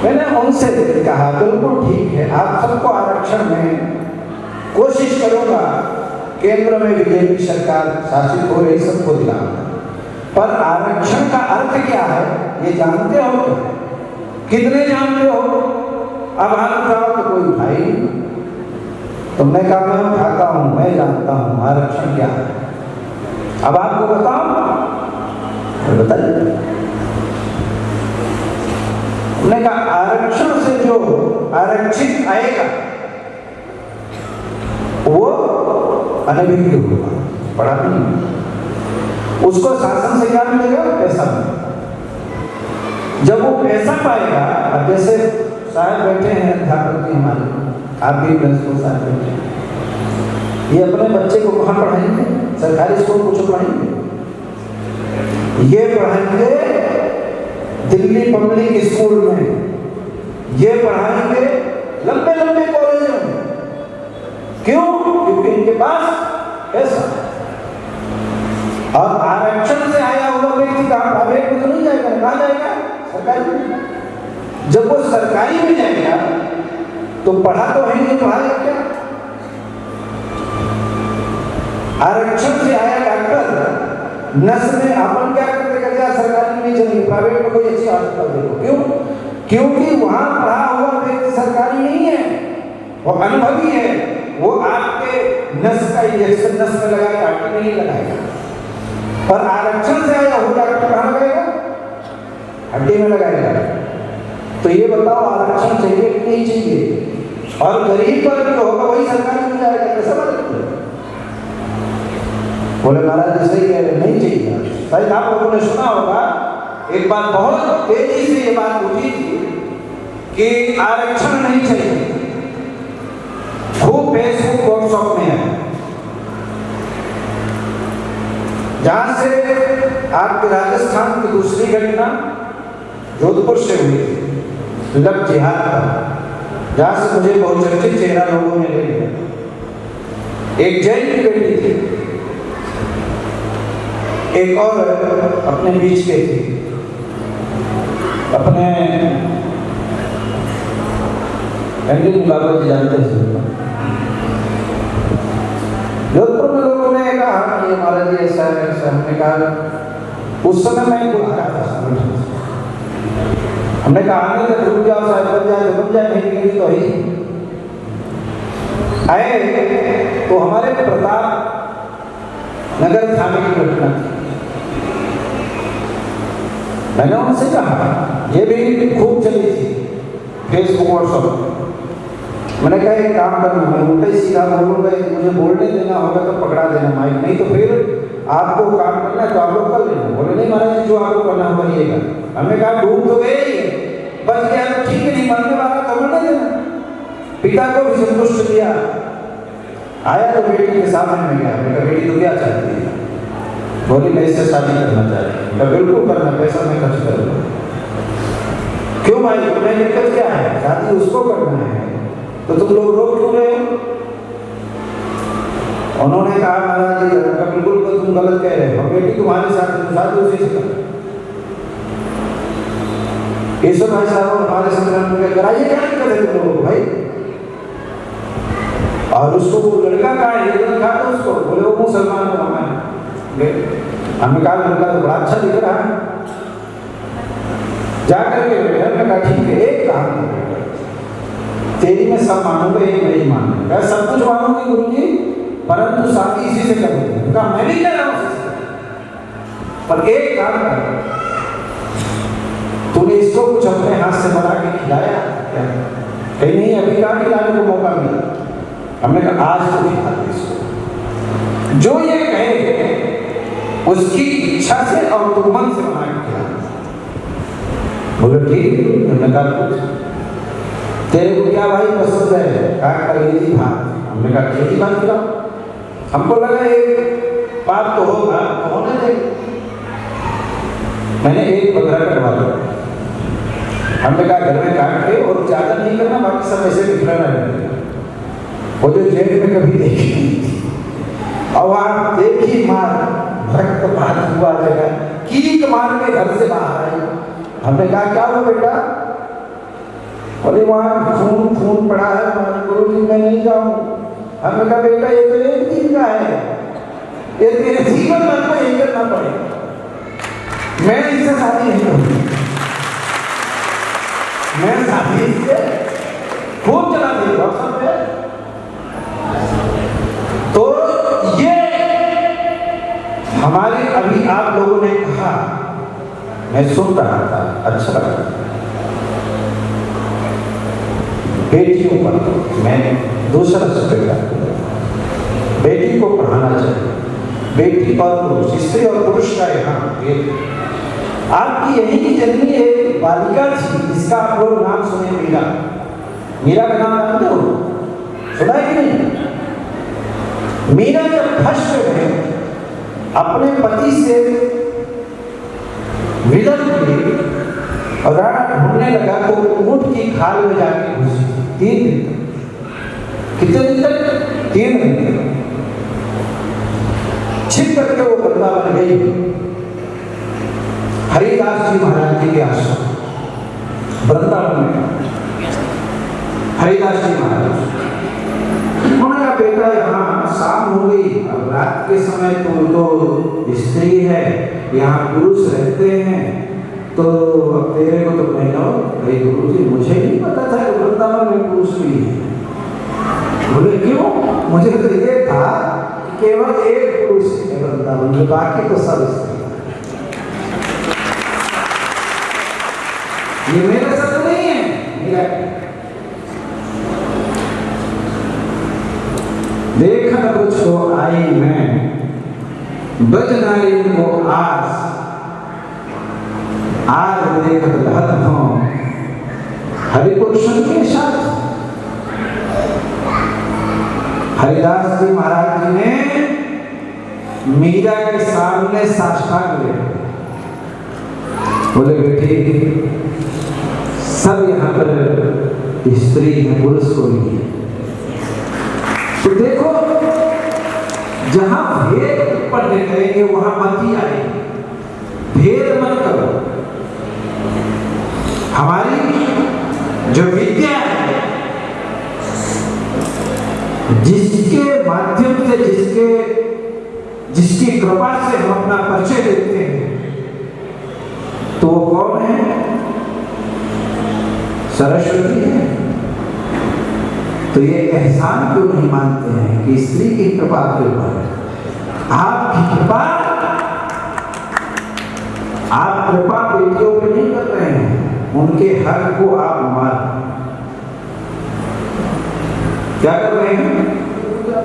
मैंने उनसे कहा बिल्कुल ठीक है, आप सबको आरक्षण में कोशिश करूंगा, केंद्र में बीजेपी सरकार शासित हो रही सबको दिलाऊंगा। पर आरक्षण का अर्थ क्या है ये जानते हो? कितने जानते हो? अब हाथ उठाओ तो कोई उठाई नहीं। तो मैं कहा मैं उठाता हूँ, मैं जानता हूँ आरक्षण क्या है। अब आपको बताओ, बताइए। हमने कहा आरक्षण से जो आरक्षित आएगा वो अनभिज्ञ होगा, पढ़ा नहीं, उसको शासन से क्या मिलेगा? पैसा मिलेगा। जब वो पैसा पाएगा, अब जैसे साहब बैठे हैं अध्यापक जी हमारे, आप भी प्रिंसिपल साहब बैठे हैं, ये अपने बच्चे को कहाँ पढ़ाएंगे? सरकारी स्कूल कुछ पढ़ाएंगे? ये पढ़ाएंगे दिल्ली पब्लिक स्कूल में, ये पढ़ाएंगे लंबे लंबे कॉलेजों में। क्यों? क्योंकि इनके पास पैसा। और आरक्षण से आया हुआ व्यक्ति प्राइवेट में तो नहीं जाएगा, कहाँ जाएगा? सरकारी में। जब वो सरकारी में जाएगा तो पढ़ा तो है नहीं, पढ़ाएगा क्या? आरक्षण से आया डॉक्टर नर्स में अपन क्या करते सरकारी में नहीं चलेंगे, प्राइवेट में कोई अच्छी हॉस्पिटल देखो। क्यों? क्योंकि वहां पढ़ा हुआ व्यक्ति सरकारी नहीं है, वो अनुभवी है, वो आपके नस का इंजेक्शन नस में लगाएगा, हड्डी में नहीं लगाएगा। पर आरक्षण से आया हुआ डॉक्टर कहाँ लगाएगा? हड्डी में लगाएगा। तो ये बताओ आरक्षण चाहिए कि नहीं चाहिए? और गरीब वर्ग जो होगा वही सरकारी में जाएगा, कैसा बात? बोले महाराज सही कह रहे, नहीं चाहिए। शायद आप लोगों ने सुना होगा, एक बार बहुत तेजी से ये बात उठी थी कि आरक्षण नहीं चाहिए, खूब फेसबुक वर्कशॉप में है, जहां से आपके राजस्थान की दूसरी घटना जोधपुर से हुई थी, लव जिहाद का, जहां से मुझे बहुचर्चित चेहरा लोगों ने ले लिया। एक जैन की बेटी थी, एक और अपने बीच के थे, अपने मुलाकात जी जानते थे। जोधपुर में लोगों ने कहा कि हमारा जी ऐसा है, ऐसा। हमने कहा उस समय मैं बोला था, हमने कहा आने तक रुक जाओ, शायद बन जाए तो बन जाए, नहीं तो ही आए। तो हमारे प्रताप नगर थाने की घटना थी। मैंने उनसे कहा, ये भी खूब चली थी फेसबुक व्हाट्सएप। मैंने कहा एक काम करना, मैं उल्टा ही सीधा बोलूँगा, मुझे बोलने देना होगा तो पकड़ा देना माइक, नहीं तो फिर आपको काम करना है तो आप लोग कर लेना। बोले नहीं महाराज, जो आपको करना होगा करिएगा। हमने कहा डूब तो गए ही, बच गया तो ठीक है, नहीं मरने वाला तो मरने देना। पिता को भी संतुष्ट किया। आया तो बेटी के सामने में गया, बेटा बेटी तो क्या चाहती है? बोली मैं इससे शादी करना चाहती हूँ। मैं बिल्कुल करना, पैसा मैं खर्च करूँगा। क्यों भाई, तुम्हें दिक्कत क्या है? शादी उसको करना है तो तुम लोग रोक क्यों रहे हो? उन्होंने कहा महाराज जी बिल्कुल तो तुम गलत कह रहे हो, बेटी तुम्हारे साथ शादी उसी से कर। केशव भाई साहब हमारे संग्राम में कराइए, क्या दिक्कत है तुम लोगों को भाई? और उसको वो लड़का का है, कहा था उसको, बोले वो मुसलमान को हमारे। हमने कहा लड़का तो बड़ा अच्छा दिख रहा है, जाकर के कहा ठीक है, एक काम तेरी में सब मानूंगा, एक नहीं मानूंगा। सब कुछ मानूंगी गुरुजी, परंतु शादी इसी से करूंगी। कहा मैं भी कह रहा हूँ, पर एक काम कर, तूने इसको कुछ अपने हाथ से बना के खिलाया क्या? कहीं नहीं, अभी कहाँ खिलाने को मौका मिला। हमने कहा आज तो खिलाते इसको, जो ये कहे उसकी इच्छा से और तुमन से बना के खिला। बोले ठीक। हमने कहा तेरे को क्या भाई पसंद है? कहा कलेजी भात। हमने कहा कलेजी भात खिलाओ। हमको लगा एक बात तो होगा, तो होने दे। मैंने एक बकरा कटवा लिया। हमने कहा घर में काट के, और ज्यादा नहीं करना, बाकी सब ऐसे बिखराना रहना। वो जो जेल में कभी देखी नहीं थी, और आप देखी मार रक्तपात हुआ जगह, कीक मार के घर से बाहर आई। हमने कहा क्या हुआ बेटा? बोले वहाँ खून खून पड़ा है, गुरुजी मैं नहीं जाऊँ। हमने कहा बेटा ये तो एक दिन का है, ये तेरे जीवन में आपको यही करना पड़ेगा। मैं इससे शादी नहीं करूँगी, मैं शादी से खूब चला दी व्हाट्सएप पे। अभी आप लोगों ने कहा, मैं सुन रहा था, अच्छा लगा। बेटियों पर मैं दूसरा सब्जेक्ट, बेटी को पढ़ाना चाहिए, बेटी और पुरुष, स्त्री और पुरुष का यहाँ आपकी यही की जन्मी एक बालिका थी जिसका आप लोग नाम सुने, मीरा। मीरा का नाम जानते हो, सुना है कि नहीं? मीरा जब फर्स्ट में अपने पति से विलग हुई और राणा ढूंढने लगा तो ऊंट की खाल में जाके घुसी 3 दिन तक। कितने दिन तक? 3 दिन तक छिप करके वो वृंदावन गई हरिदास जी महाराज जी के आश्रम वृंदावन में। हरिदास जी महाराज उन्होंने बेटा यहाँ शाम हो गई, अब रात के समय तो स्त्री है, यहाँ पुरुष रहते हैं, तो अब तेरे को तो मैं जाओ। भाई गुरु जी मुझे नहीं पता था कि वृंदावन में पुरुष भी है। बोले क्यों? मुझे तो ये था केवल एक पुरुष है वृंदावन में, बाकी तो सब स्त्री। ये मेरा सत्य नहीं है, मेरा देखा तुझको आई मैं ब्रज नारी को आज देखत लहत हूँ हरिपुरुषन के साथ। हरिदास जी महाराज जी ने मीरा के सामने साष्टांग ले बोले, बेटी सब यहाँ पर स्त्री है, पुरुष को नहीं है। तो देखो जहां भेद उत्पन्न करेंगे वहां मति आएगी, भेद मत करो। हमारी जो विद्या है, जिसके माध्यम से जिसकी कृपा से हम अपना परिचय देते हैं, तो वो कौन है? सरस्वती है। तो ये एहसान क्यों नहीं मानते हैं कि स्त्री की कृपा के ऊपर है? आपकी कृपा, आप कृपा बेटियों पे नहीं कर रहे हैं, उनके हक को आप मार क्या कर रहे हैं?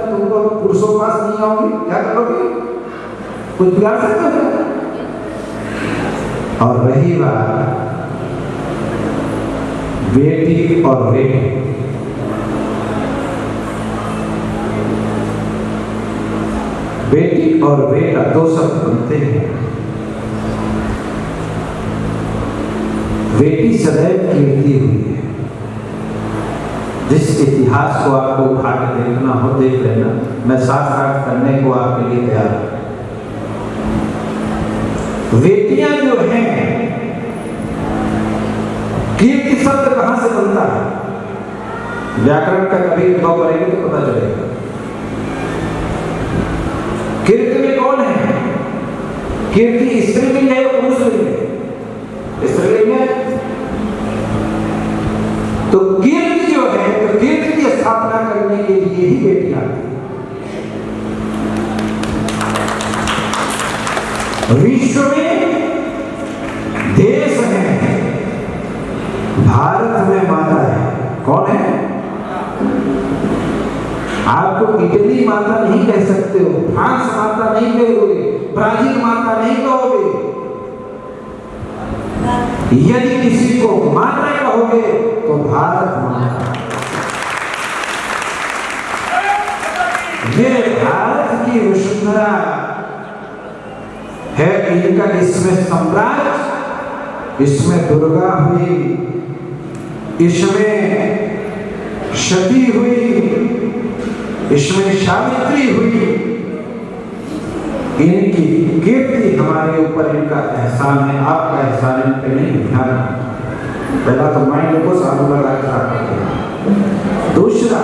तुमको पुरुषों पास नहीं आओगे, क्या करोगे? कुछ बिगाड़ सकते हो? और रही बात बेटी और बेटे, बेटी और बेटा दो शब्द बनते हैं। बेटी सदैव कीर्ति हुई है। जिस इतिहास को आपको उठा के देखना हो देख लेना, मैं साथ करने को आपके लिए तैयार हूं। बेटियां जो हैं, कीर्ति शब्द कहां से बनता है? व्याकरण का कभी अनुभव करेंगे तो पता चलेगा। कीर्ति में कौन है? कीर्ति स्त्रीलिंग है या पुरुषलिंग है? स्त्रीलिंग है। तो कीर्ति जो है, तो कीर्ति की स्थापना करने के लिए ही बेटी आती है। विश्व में देश है, भारत में माता है। कौन है? आपको इटली माता नहीं कह सकते हो, फ्रांस माता नहीं कहोगे, ब्राजील माता नहीं कहोगे। यदि किसी को माता कहोगे तो भारत माता। ये भारत की वसुंधरा है, इनका इसमें सम्राट, इसमें दुर्गा हुई, इसमें सती हुई, इसमें सावित्री हुई। इनकी कीर्ति हमारे ऊपर, इनका एहसान है। आपका एहसान इन पे नहीं, ध्यान। पहला तो माइंड को साधु लगा के। दूसरा,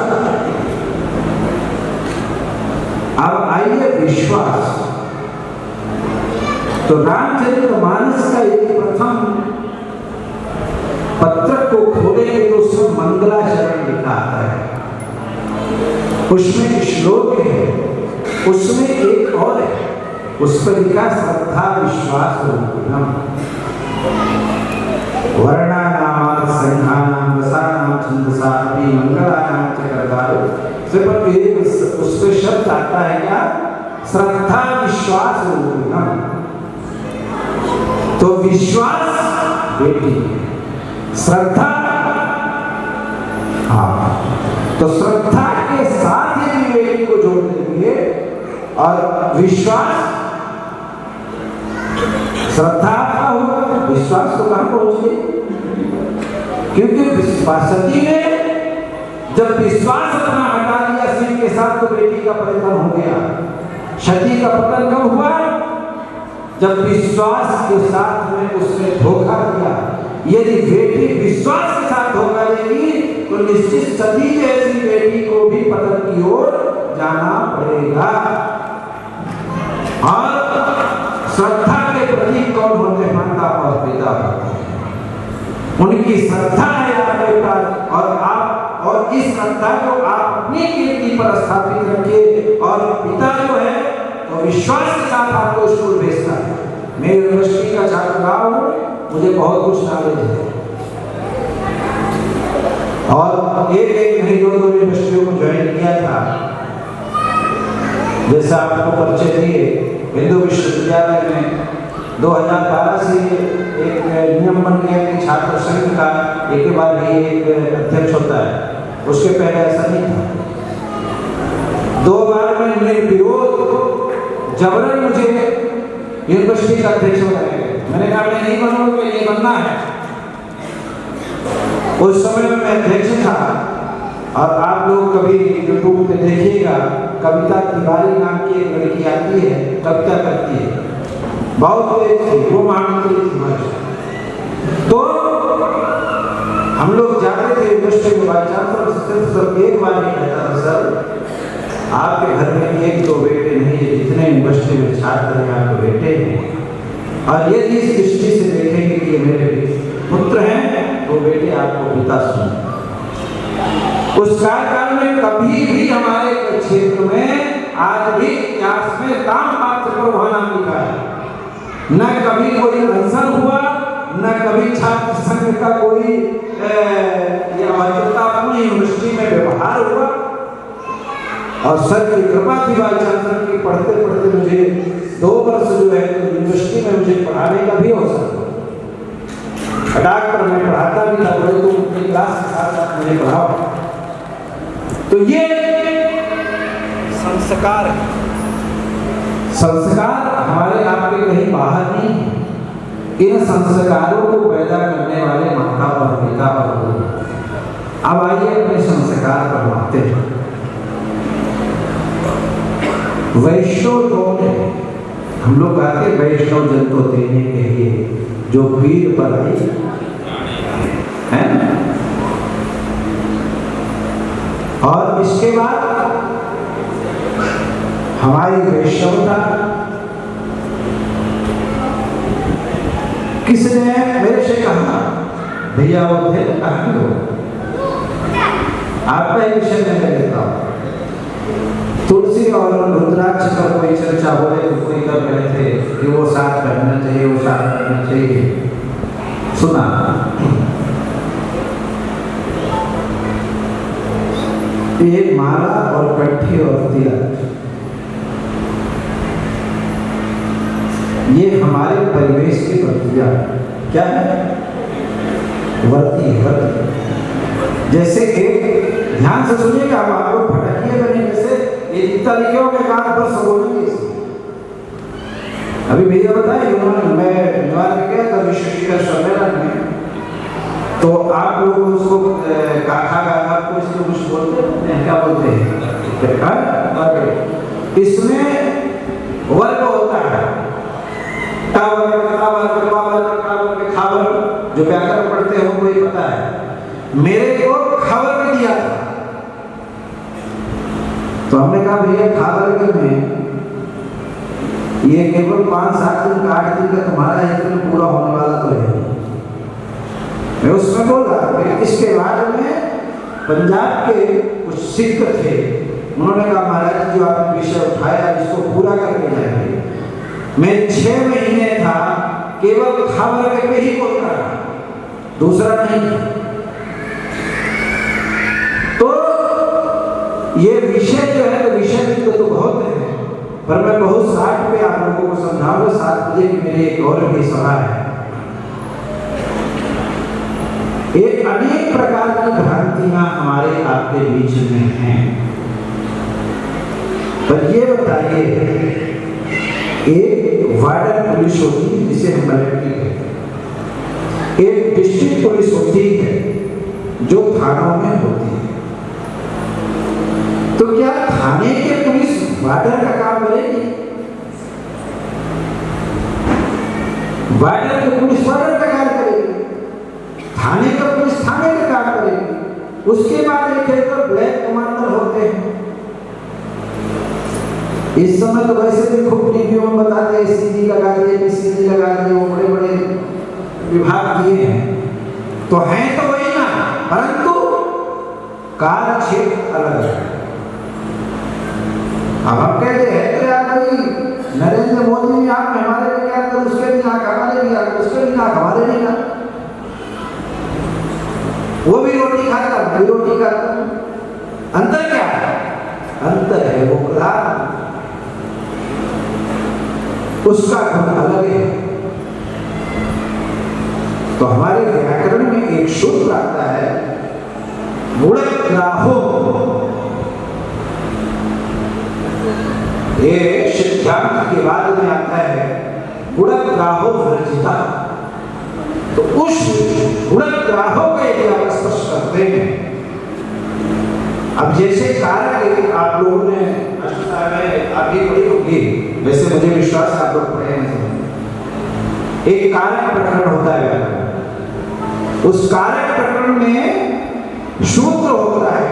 अब आइए विश्वास। तो रामचरितमानस का एक प्रथम पत्र को खोलेंगे तो उसमें मंगलाचरण लिखा आता है, उसमें श्लोक है, उसमें एक और है। उस पर लिखा श्रद्धा विश्वास रूपिणम वर्णानाम संघानाम रसानाम छंदसापि मंगलानाम च कर्तारो। सिर्फ एक उस पे शब्द आता है क्या? श्रद्धा विश्वास रूपिणम। तो विश्वास बेटी, श्रद्धा, हाँ, तो श्रद्धा के साथ यदि बेटी को जोड़ देंगे और विश्वास, श्रद्धा आपका होगा, विश्वास तो कहां पहुंचे? क्योंकि सती ने जब विश्वास अपना हटा दिया शिव के साथ तो बेटी का पतन हो गया। सती का पतन कब हुआ? जब विश्वास के साथ में उसने धोखा दिया। यदि बेटी विश्वास के साथ धोखा देगी तो निश्चित सती जैसी बेटी को भी पतन की ओर जाना पड़ेगा। और श्रद्धा के प्रतीक कौन होते हैं? माता और पिता होते हैं। उनकी श्रद्धा है आपके पास और आप, और इस श्रद्धा को आप अपनी कीर्ति पर स्थापित रखिए। और पिता जो है तो विश्वास के साथ आपको स्कूल भेजता है। मैं यूनिवर्सिटी का छात्र रहा हूँ, मुझे बहुत कुछ नॉलेज है और एक नहीं दो यूनिवर्सिटियों को ज्वाइन किया था। जैसा आपको परिचय दिए, हिंदू विश्वविद्यालय में 2012 से एक नियम बन गया कि छात्र संघ का एक बार ही एक अध्यक्ष होता है। उसके पहले ऐसा नहीं था। 2 बार में निर्विरोध जबरन मुझे यूनिवर्सिटी का अध्यक्ष बनाया गया। मैंने कहा मैं नहीं बनूंगा, ये बनना है। उस समय में मैं अध्यक्ष था। और आप लोग कभी यूट्यूब पे देखिएगा, कविता तिवारी नाम की एक लड़की आती है, कविता करती है, बहुत तेज थी, वो महामंत्री थी। तो हम लोग जाते थे यूनिवर्सिटी में, बाई चांस सर एक बार ही कहता था, सर आपके घर में 1-2 बेटे नहीं है, जितने यूनिवर्सिटी में छात्र हैं आपके बेटे हैं। और यदि इस दृष्टि से देखेंगे कि ये मेरे पुत्र हैं तो बेटे आपको पिता सुन। उस कार्यकाल में कभी भी हमारे क्षेत्र में आज भी इतिहास में काम पात्र पर वहां नाम लिखा है। न कभी कोई अनशन हुआ, न कभी छात्र संघ का कोई अवैधतापूर्ण यूनिवर्सिटी में व्यवहार हुआ। और सर की कृपा थी, वाइस चांसलर की, पढ़ते पढ़ते मुझे 2 वर्ष जो है तो यूनिवर्सिटी में मुझे पढ़ाने का भी अवसर हुआ। डॉक्टर में पढ़ाता भी था, बोले तो उनकी क्लास के साथ साथ मुझे पढ़ाओ। तो ये संस्कार है। संस्कार हमारे आपके कहीं बाहर नहीं है। इन संस्कारों को पैदा करने वाले माता और पिता पर। अब आइए अपने संस्कार पर मानते हैं। वैष्णव कौन है? हम लोग कहते हैं वैष्णव जन को देने के लिए जो पीर पर आई है। और इसके बाद हमारी वैष्णवता किसने मेरे से कहा, भैया वो थे कहा लो आपका एक विषय मैं लेता हूँ। तुलसी और रुद्राक्ष पर कोई चर्चा हो रही, कोई कर रहे थे कि वो साथ करना चाहिए, वो साथ करना चाहिए। सुना ये माला और कट्ठी और तिलक, ये हमारे परिवेश की प्रतिज्ञा क्या है? वर्ती वर्ती। जैसे एक ध्यान से सुनिएगा, हम आपको भटकिएगा नहीं। जैसे ये तरीकों के कान पर सगोनेंगे। अभी भैया बताए, मैं न्यूयॉर्क में गया था विश्व शिखर सम्मेलन में, तो आप लोग उसको काखा गाखा को इसको कुछ बोलते हैं, क्या बोलते हैं? इसमें वर्ग होता है, जो व्याकरण पढ़ते हो कोई पता है। मेरे को खबर में दिया था, तो हमने कहा भैया खाबर में ये केवल 5-7 दिन का 8 दिन का तुम्हारा एक पूरा होने वाला तो है। मैं उसमें बोला, इसके बाद में पंजाब के कुछ सिख थे, उन्होंने कहा महाराज जो आपने विषय उठाया इसको पूरा करके जाएंगे। मैं 6 महीने था केवल खबर पे ही बोलता रहा, दूसरा नहीं। तो ये विषय जो है, तो विषय तो बहुत है, पर मैं बहुत शार्ट पे आप लोगों को समझाऊंगा। 7 बजे की मेरी एक और भी सभा है। एक अनेक प्रकार की भ्रांतियां हमारे आपके बीच में हैं, पर ये बताइए, एक वार्डन पुलिस होती है जिसे हम कलेक्टर कहते हैं, एक डिस्ट्रिक्ट पुलिस होती है जो थानों में होती है। तो क्या थाने के पुलिस वार्डन का काम करेगी? वार्डन के पुलिस वार्डन का काम करेगी, थाने का पुलिस थाने का काम करेगी। उसके बाद एक है तो ब्लैक कमांडर होते हैं। इस समय तो वैसे भी खूब टीवी में बताते हैं, सीडी लगा दिए, पीसीडी लगा दिए, वो बड़े बड़े विभाग दिए हैं, तो हैं तो वही ना, परंतु कार्य क्षेत्र अलग है। अब हम कहते हैं तो यार भाई नरेंद्र मोदी ने आप हमारे भी क्या कर, उसके भी आंख हमारे भी आंख, उसके भी आंख हमारे भी आंख, वो भी रोटी खाता, मैं भी रोटी खाता। अंतर क्या है? अंतर है वो प्रधान, उसका गुण अलग है। तो हमारे व्याकरण में एक सूत्र आता है, गुणग्राहो। ये सिद्धांत के बाद में आता है गुणग्राहो वर्जिता। तो उस गुणग्राहो को यदि आप स्पष्ट करते हैं, अब जैसे कारक आप लोगों ने अष्टसार में आगे पढ़ी होगी, वैसे मुझे विश्वास है आप लोग पढ़े हैं। एक कारक प्रकरण होता है, उस कारक प्रकरण में सूत्र होता है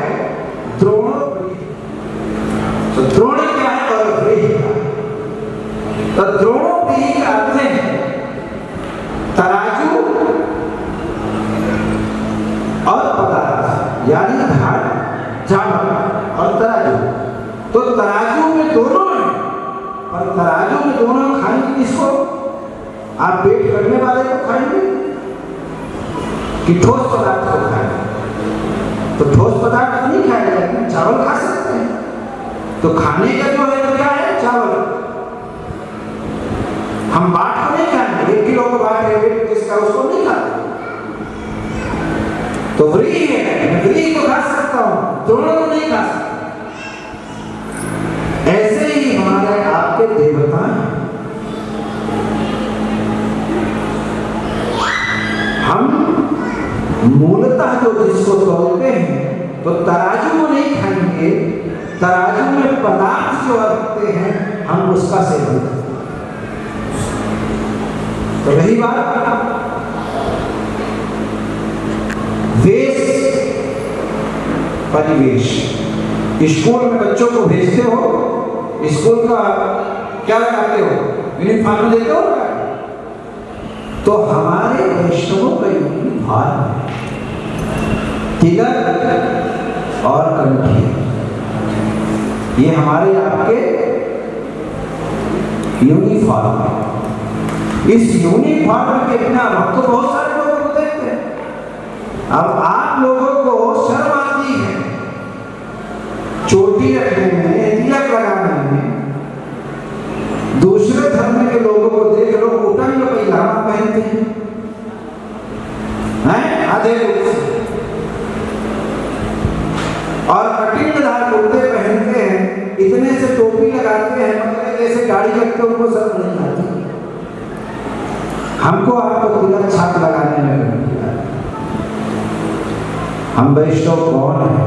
द्रोण। तो द्रोण क्या है और व्रीहि क्या है? तो द्रोणोपरी का अर्थ है तराजू और पदार्थ, यानी धार, चावल और तराजू। तो तराजू में दोनों है, और तराजू में दोनों खाएंगे किसको? आप पेट करने वाले को खाएंगे कि ठोस पदार्थ को खाएंगे? तो ठोस पदार्थ नहीं खाएंगे, लेकिन चावल खा सकते हैं। तो खाने का जो है तो क्या है? चावल। हम बाट को नहीं खाएंगे, 1 किलो को बाट है वेट जिसका, उसको नहीं खाते। तो व्रीहि है, मैं व्रीहि को खा सकता हूं, दोनों को नहीं खा सकता। ऐसे ही हमारे आपके देवता हैं। हम मूलतः जो जिसको तोलते हैं, तो तराजू को नहीं खाएंगे, तराजू में पदार्थ जो रखते हैं हम उसका सेवन करते हैं। तो रही बात वेश परिवेश, स्कूल में बच्चों को भेजते हो, स्कूल का क्या लगाते हो? यूनिफॉर्म देते हो ना? तो हमारे वैष्णवों का यूनिफॉर्म है तिलक और कंठी, ये हमारे आपके यूनिफॉर्म है। इस यूनिफॉर्म के बिना हम तो बहुत सारे लोगों को देखते हैं। अब आप लोगों को शर्म आती है चोटी रखने में, तिलक लगाने में। दूसरे धर्म के लोगों को देख लो, उटंग पैजामा पहनते हैं आधे लोग, और कटिंगदार कुर्ते पहनते हैं, इतने से टोपी लगाते हैं, मतलब जैसे गाड़ी रखते हैं, उनको शर्म नहीं आती। हमको आपको तिलक छाप लगाने में, हम वैष्णव कौन है?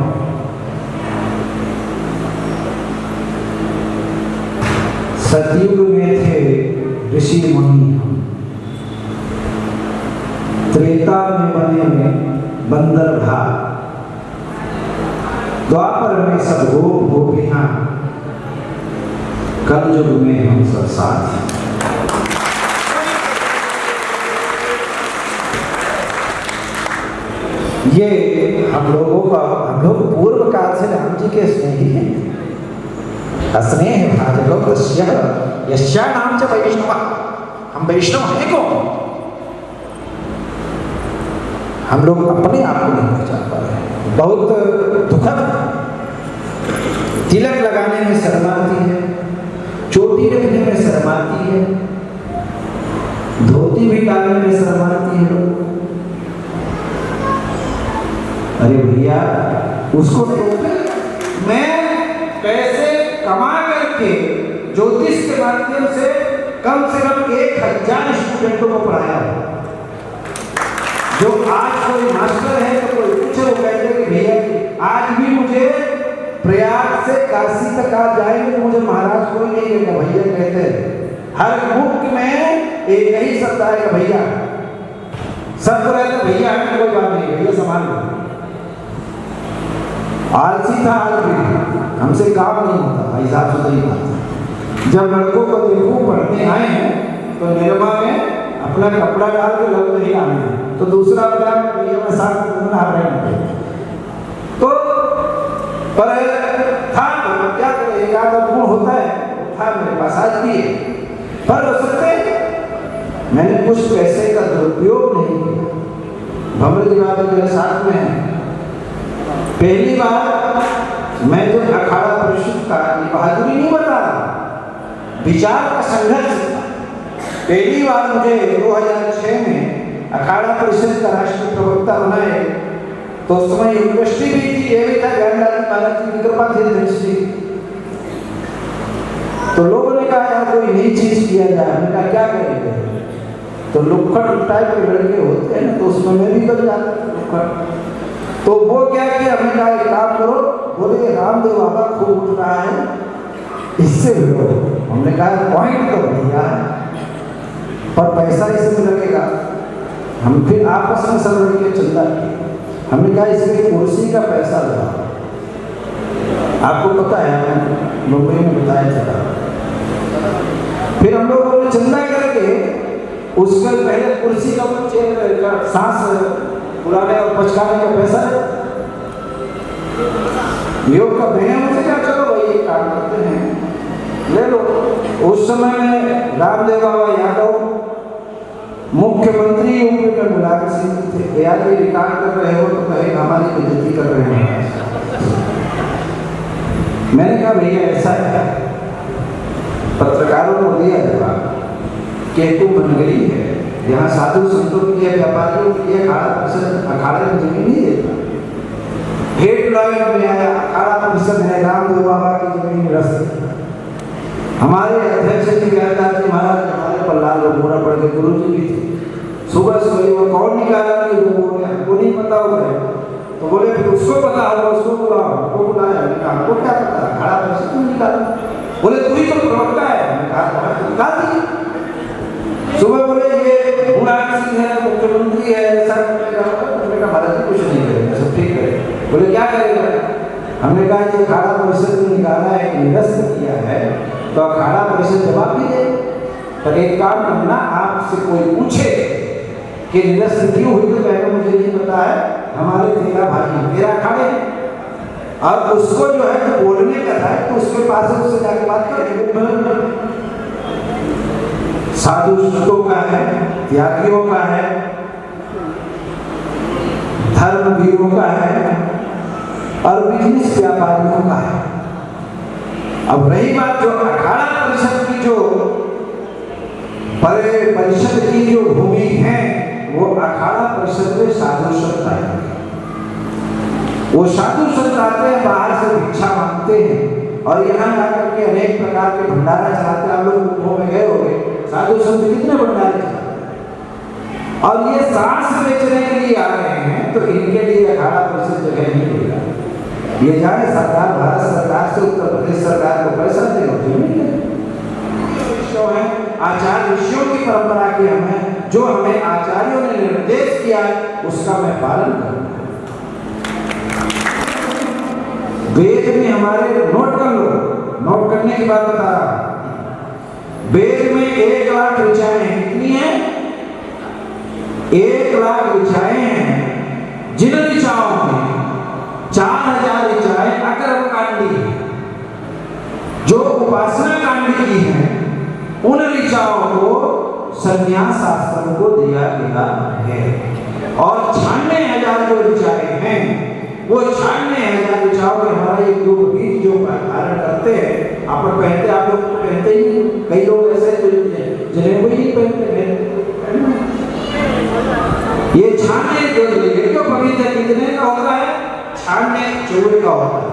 सतयुग में थे ऋषि मुनि, त्रेता में बने बंदर भाग, द्वापर में सब गोप गोपियां, कलयुग में हम सब साथ हैं। ये हम लोग पूर्व काल से राम जी के स्नेही हैं। स्नेह भाजलोकस्य यस्याणाम च वैष्णव। हम वैष्णव हैं कौन? हम लोग अपने आप को नहीं पहचान पा रहे हैं। बहुत दुखद। तिलक लगाने में शर्म आती है, चोटी रखने में शर्म आती है, धोती भी डालने में शर्म आती है लोग। अरे भैया उसको मैं पैसे कमा करके ज्योतिष के माध्यम से कम 1000 स्टूडेंटों को पढ़ाया है। जो आज कोई मास्टर है तो कोई पूछे वो कहते हैं कि भैया आज भी मुझे प्रयाग से काशी तक आ जाएंगे तो मुझे महाराज कोई नहीं कहेगा भैया कहते हैं। हर मुख में एक ही शब्द आएगा भैया। सब को रहता भैया है कोई बात नहीं भैया संभाल लो। आलसी था आज भी हमसे काम नहीं होता हिसाब से नहीं बात। जब लड़कों को देखो पढ़ने आए हैं तो निर्मा में अपना कपड़ा डाल के लग नहीं आए हैं तो दूसरा बता भैया मैं साथ में आ रहे हैं तो पर था तो क्या करें एक आधा गुण होता है था मेरे पास आज भी है पर हो सकते मैंने कुछ पैसे का दुरुपयोग नहीं किया। भंवर जी बाबा मेरे साथ में है। पहली बार मैं जो अखाड़ा परिषद का बहादुरी नहीं बता रहा विचार का संघर्ष था। पहली बार मुझे 2006 में अखाड़ा परिषद का राष्ट्रीय प्रवक्ता बनाए तो उस समय यूनिवर्सिटी भी थी ये भी था ज्ञानदानी महाराज जी की कृपा थी यूनिवर्सिटी। तो लोगों ने कहा यार कोई नई चीज किया जाए। हमने कहा क्या करेंगे तो लुक्खड़ टाइप के लड़के होते हैं ना तो उसमें मैं भी बन जाता लुक्खड़। तो वो क्या किया हमने कहा एक काम करो बोले रामदेव बाबा खूब उठ रहा है इससे भिड़ो। हमने कहा पॉइंट तो बढ़िया है पर पैसा इसमें लगेगा। हम फिर आपस में सब लड़के चंदा किए। हमने कहा इसमें कुर्सी का पैसा लगा। आपको पता है मुंबई में बताया चला। फिर हम लोगों ने चंदा करके उसके पहले कुर्सी का सांस फुलाने और पचकाने का पैसा योग का बहन मुझे क्या चलो भाई ये काम करते हैं ले लो। उस समय में रामदेव बाबा यादव मुख्यमंत्री यूपी में मुलायम सिंह थे। यार ये रिकॉर्ड कर रहे हो तो कहे हमारी बेइज्जती कर रहे हैं। मैंने कहा भैया ऐसा है पत्रकारों को दिया जवाब केतु बनगरी है यहाँ साधु संतों के लिए व्यापारियों के लिए अखाड़े में जमीन नहीं देता। हेडलाइन में आया अखाड़ा परिषद है रामदेव बाबा की जमीन रस्त। हमारे अध्यक्ष जी कहता कि महाराज हमारे पर लाल बोरा पड़ के गुरु जी भी थे। सुबह सुबह वो कौन निकाला कि वो हमको नहीं पता होगा तो बोले फिर उसको पता होगा उसको बुलाओ। हमको बुलाया हमको क्या पता अखाड़ा परिषद क्यों निकाला। बोले तू ही तो प्रवक्ता है। निकाल दिए। सुबह बोले ये मुलायम सिंह है मुख्यमंत्री है ऐसा महाराज जी कुछ नहीं करेंगे सब ठीक है। बोले क्या करेगा। हमने कहा ये अखाड़ा परिषद ने निकाला है निरस्त किया है तो अखाड़ा परिषद जवाब भी दे। पर एक काम करना आपसे कोई पूछे कि निरस्त क्यों हुई तो कहना मुझे नहीं पता है हमारे तेरा भाई तेरा अखाड़े और उसको जो है तो बोलने का था तो उसके पास उससे जाके बात करेंगे। साधु संतों का है त्यागियों का है धर्मवीरों का है और बिजनेस व्यापारियों का है। अब रही बात जो अखाड़ा परिषद की जो परिषद की जो भूमि है वो अखाड़ा परिषद में साधु संत आए। वो साधु संत आते हैं बाहर से भिक्षा मांगते हैं और यहाँ जाकर के अनेक प्रकार के भंडारा चलाते हैं। आप लोग कुंभों में गए होंगे साधु संत कितने भंडारे चलाते और ये सांस बेचने के लिए आ रहे हैं तो इनके लिए अखाड़ा परिषद जगह नहीं देगा। ये जाए सरकार भारत सरकार से उत्तर प्रदेश सरकार को पैसा देगा आचार्य ऋषियों की परंपरा की हमें जो हमें आचार्यों ने निर्देश किया उसका मैं पालन करूंगा। वेद में हमारे नोट कर लो नोट करने की बात बता रहा। वेद में 1,00,000 ऋचाएं हैं। कितनी है 1,00,000 ऋचाएं हैं। जिन ऋचाओं में 4,000 ऋचाएं अकर्मकांडी जो ऋचाओं को संन्यास आश्रम को दिया गया है। और 96,000 जो ऋचाएं हैं, वो 96,000 ऋचाओं के हमारा एक दो बीज जो धारण करते हैं, आप लोग पहनते, आप लोग पहनते ही, कई लोग ऐसे जिन्हें वही नहीं पहनते हैं। ये 96 जो क्यों पवित्र कितने का होता है? 96 का होता है।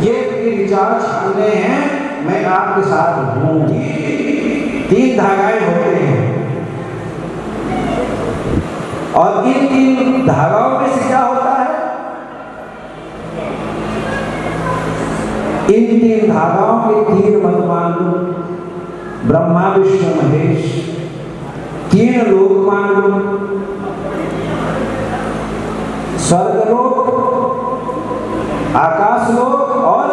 ये विचार छानने हैं, मैं आपके साथ हूं। 3 धागाएं होते हैं और इन 3 धागाओं में से क्या होता है? इन 3 धागाओं के 3 मत मान लो, ब्रह्मा विष्णु महेश, 3 लोक मान लो, स्वर्गलोक, आकाशलोक और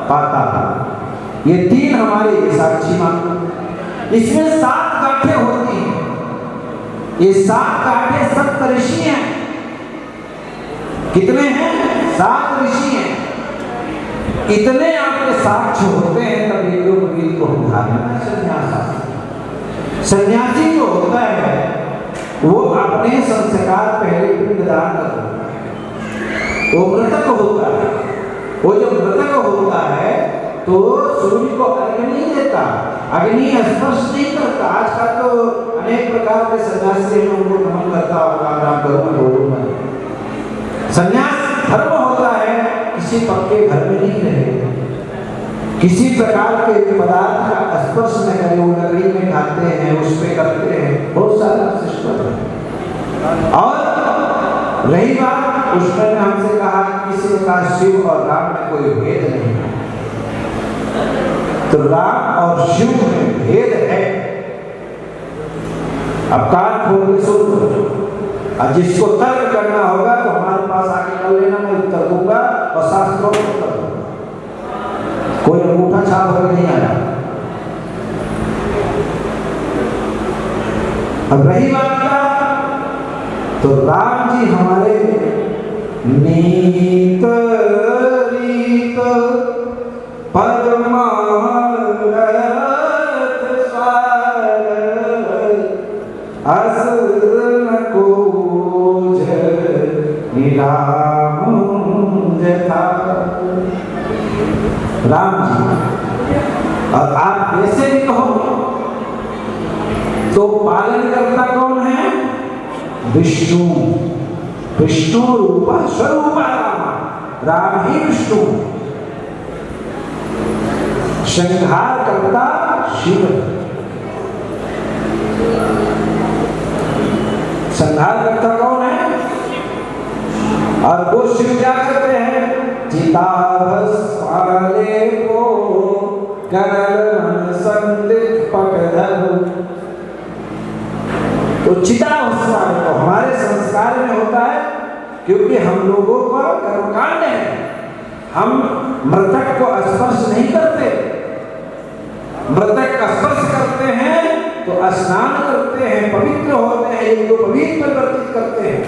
पाताल। ये 3 हमारे साक्षी मान लो। इसमें 7 गांठें होती हैं। ये 7 गांठें सप्तऋषि हैं। कितने हैं? 7 ऋषि हैं। इतने आपके साक्ष्य होते हैं तब ये लोग को हम धारण संन्यास। सन्यासी जो होता है वो अपने संस्कार पहले पिंडदान करता है, वो मृतक होता है। वो जब मृतक होता है तो सूर्य को अग्नि नहीं देता, अग्नि स्पर्श नहीं करता। आजकल तो अनेक प्रकार के सन्यासी उनको नमन करता होगा, राम करूँ। सन्यास धर्म होता है, किसी पक्के घर में नहीं रहे, किसी प्रकार के पदार्थ का स्पर्श न करे, वो लकड़ी में खाते हैं, उस पे करते हैं, बहुत सारा सिस्टम है। और रही बात, कृष्ण ने हमसे कहा किसी का शिव और राम में कोई भेद नहीं है, तो राम और शिव में भेद है। अब कान खोल के सुन, और जिसको तर्क करना होगा तो हमारे पास आके कर लेना, मैं उत्तर दूंगा और शास्त्रों में उत्तर दूंगा। कोई अंगूठा छाप होकर नहीं आया। अब रही बात का, तो राम जी हमारे नीत रीत परमार्थ सार असुर को निराम जथा। राम जी, और आप ऐसे भी कहो तो पालन करता कौन है? विष्णु। विष्णु रूप स्वरूप राम, राम ही विष्णु। संहार करता शिव। संहार करता कौन है? और वो शिव क्या करते हैं? चिताभस्माले को करन संदिग्ध पकधर। तो चिता भस्म तो हमारे संस्कार में होता है, क्योंकि हम लोगों का कर्मकांड है। हम मृतक को स्पर्श नहीं करते। मृतक का स्पर्श करते हैं तो स्नान करते हैं, पवित्र होते हैं, एक पवित्र परिवर्तित करते हैं।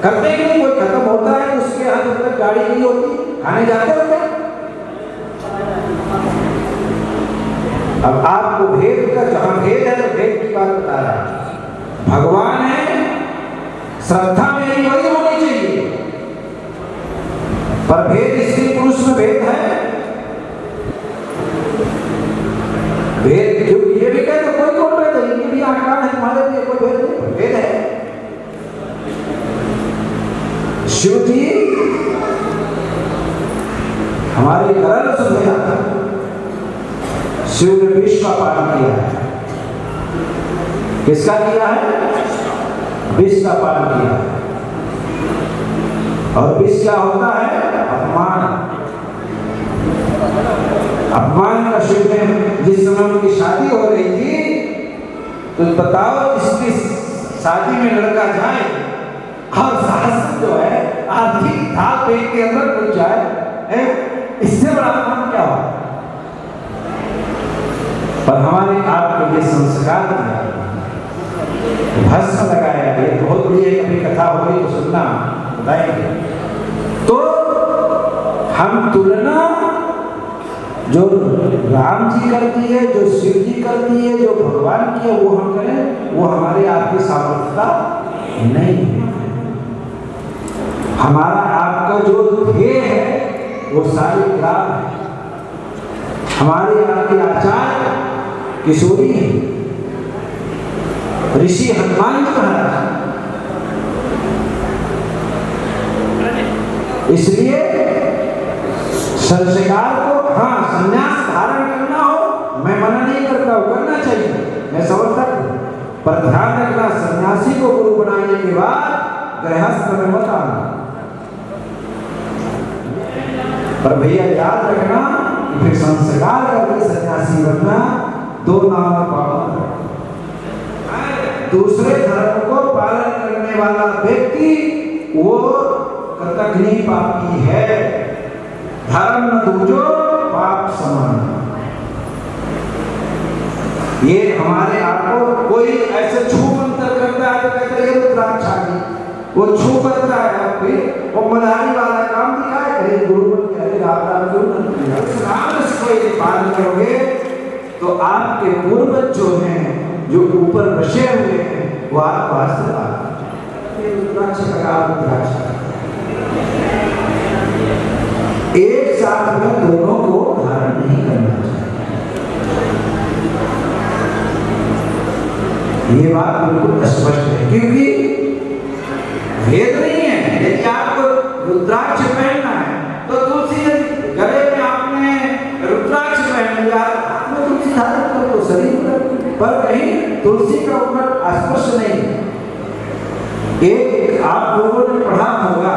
करते कि नहीं? कोई खत्म होता है उसके हाथ तक गाड़ी नहीं होती, खाने जाते होते। अब आपको भेद का, जहां भेद है तो भेद की बात बता रहा है। भगवान है, श्रद्धा मेरी वही होनी चाहिए, पर भेद स्त्री पुरुष में भेद है। भेद क्यों? ये भी कहते कोई कौन भेद है, इनकी भी आकार है, तुम्हारे लिए कोई भेद नहीं, भेद है। शिव जी हमारे करण सुधे, शिव ने विष का पान किया है। किसका किया है? विष का पान किया है। और विष क्या होता है? अपमान। अपमान का शिव ने, जिस समय उनकी शादी हो रही थी, तो बताओ इसकी शादी में लड़का जाए और साहस जो है आर्थिक धाक पेट के अंदर घुस जाए, इससे बड़ा अपमान क्या हो? पर हमारे आपके ये संस्कार भस्म लगाया, ये बहुत बड़ी एक कभी कथा हो गई तो सुनना, बताएंगे। तो हम तुलना जो राम जी कर दिए, जो शिव जी कर दिए, जो भगवान किए वो हम करें, वो हमारे आपकी सामर्थ्यता नहीं है। हमारा आपका जो ध्येय है वो सारे ग्राम है। हमारे आपके आचार्य किशोरी है, ऋषि हनुमान जी महाराज। इसलिए संस्कार को, हाँ, संन्यास धारण करना हो, मैं मना नहीं करता हूं, करना चाहिए, मैं समर्थक हूं, पर ध्यान रखना सन्यासी को गुरु बनाने के बाद गृहस्थ में मत आना। पर भैया याद रखना कि फिर संस्कार करके सन्यासी बनना दो नाम पावन। दूसरे धर्म को पालन करने वाला व्यक्ति वो कतग्नि पापी है। धर्म न दूजो पाप समान। ये हमारे आपको कोई ऐसे छू मंत्र करता है तो कहते हैं रुद्राक्ष आ गई, वो छू करता है आपके, वो मदारी वाला काम दिखाए, कहीं गुरु बन के राम को यदि पालन करोगे तो आपके पूर्वज जो हैं, जो ऊपर बसे हुए हैं, वो आपको आशीर्वाद रुद्राक्ष का रुद्राक्ष एक साथ में दोनों को धारण नहीं करना चाहिए। ये बात बिल्कुल स्पष्ट है, क्योंकि भेद नहीं है। यदि आपको रुद्राक्ष पहनना है तो तुलसी, गले में आपने रुद्राक्ष पहन लिया, हाथ में तुलसी धारण कर दो, शरीर पर कहीं तुलसी का ऊपर स्पर्श नहीं। एक आप लोगों ने पढ़ा होगा,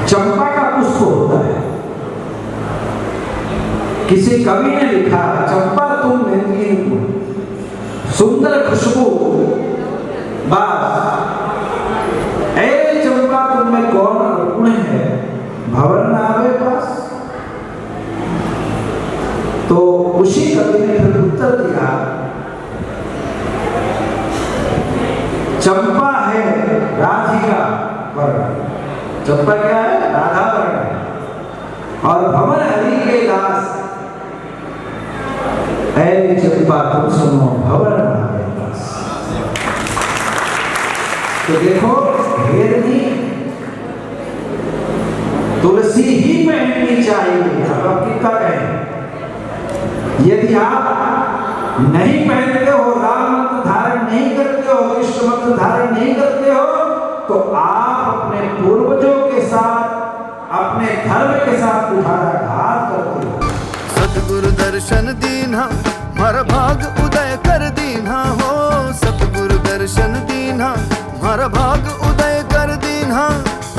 चंपा का पुष्प होता है। किसी कवि ने लिखा, चंपा तुम नहीं, सुंदर खुशबू बास, ऐ चंपा तुम में कौन अर्पण है, भवन आवे पास। तो उसी कवि ने फिर उत्तर दिया, चंपा है राधिका वर्ण, चंपा क्या है, राधा वर्ण, और भवन हरि के दास, ऐ चंपा तुम सुनो भवन हमारे पास। तो देखो भेद नहीं, तुलसी ही पहननी चाहिए। अब कितना कहें, यदि आप नहीं पहनते हो, राम मंत्र धारण नहीं करते हो, कृष्ण मंत्र धारण नहीं करते हो, तो आप अपने पूर्वजों के साथ, अपने धर्म के साथ कुठाराघात करते हो। सतगुरु दर्शन दीन्हा मारा भाग उदय कर दीन्हा हो, सतगुरु दर्शन दीन्हा मारा भाग उदय कर दीन्हा।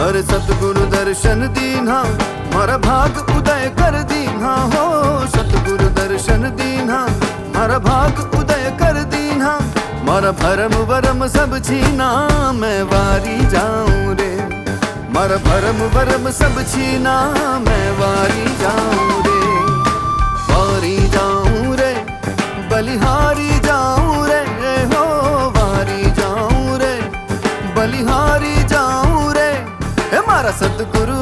अरे सतगुरु दर्शन दीन्हा मारा भाग उदय कर दीन्हा हो, सतगुरु दर्शन दीन्हा मारा भाग उदय कर दीन्हा। मारा भरम वरम सब छीना, मैं वारी जाऊं रे, मारा भरम वरम सब छीना, मैं वारी जाऊं रे, वारी जाऊं रे, बलिहारी जाऊं रे, हो वारी जाऊं रे, बलिहारी जाऊं रे। मारा सतगुरु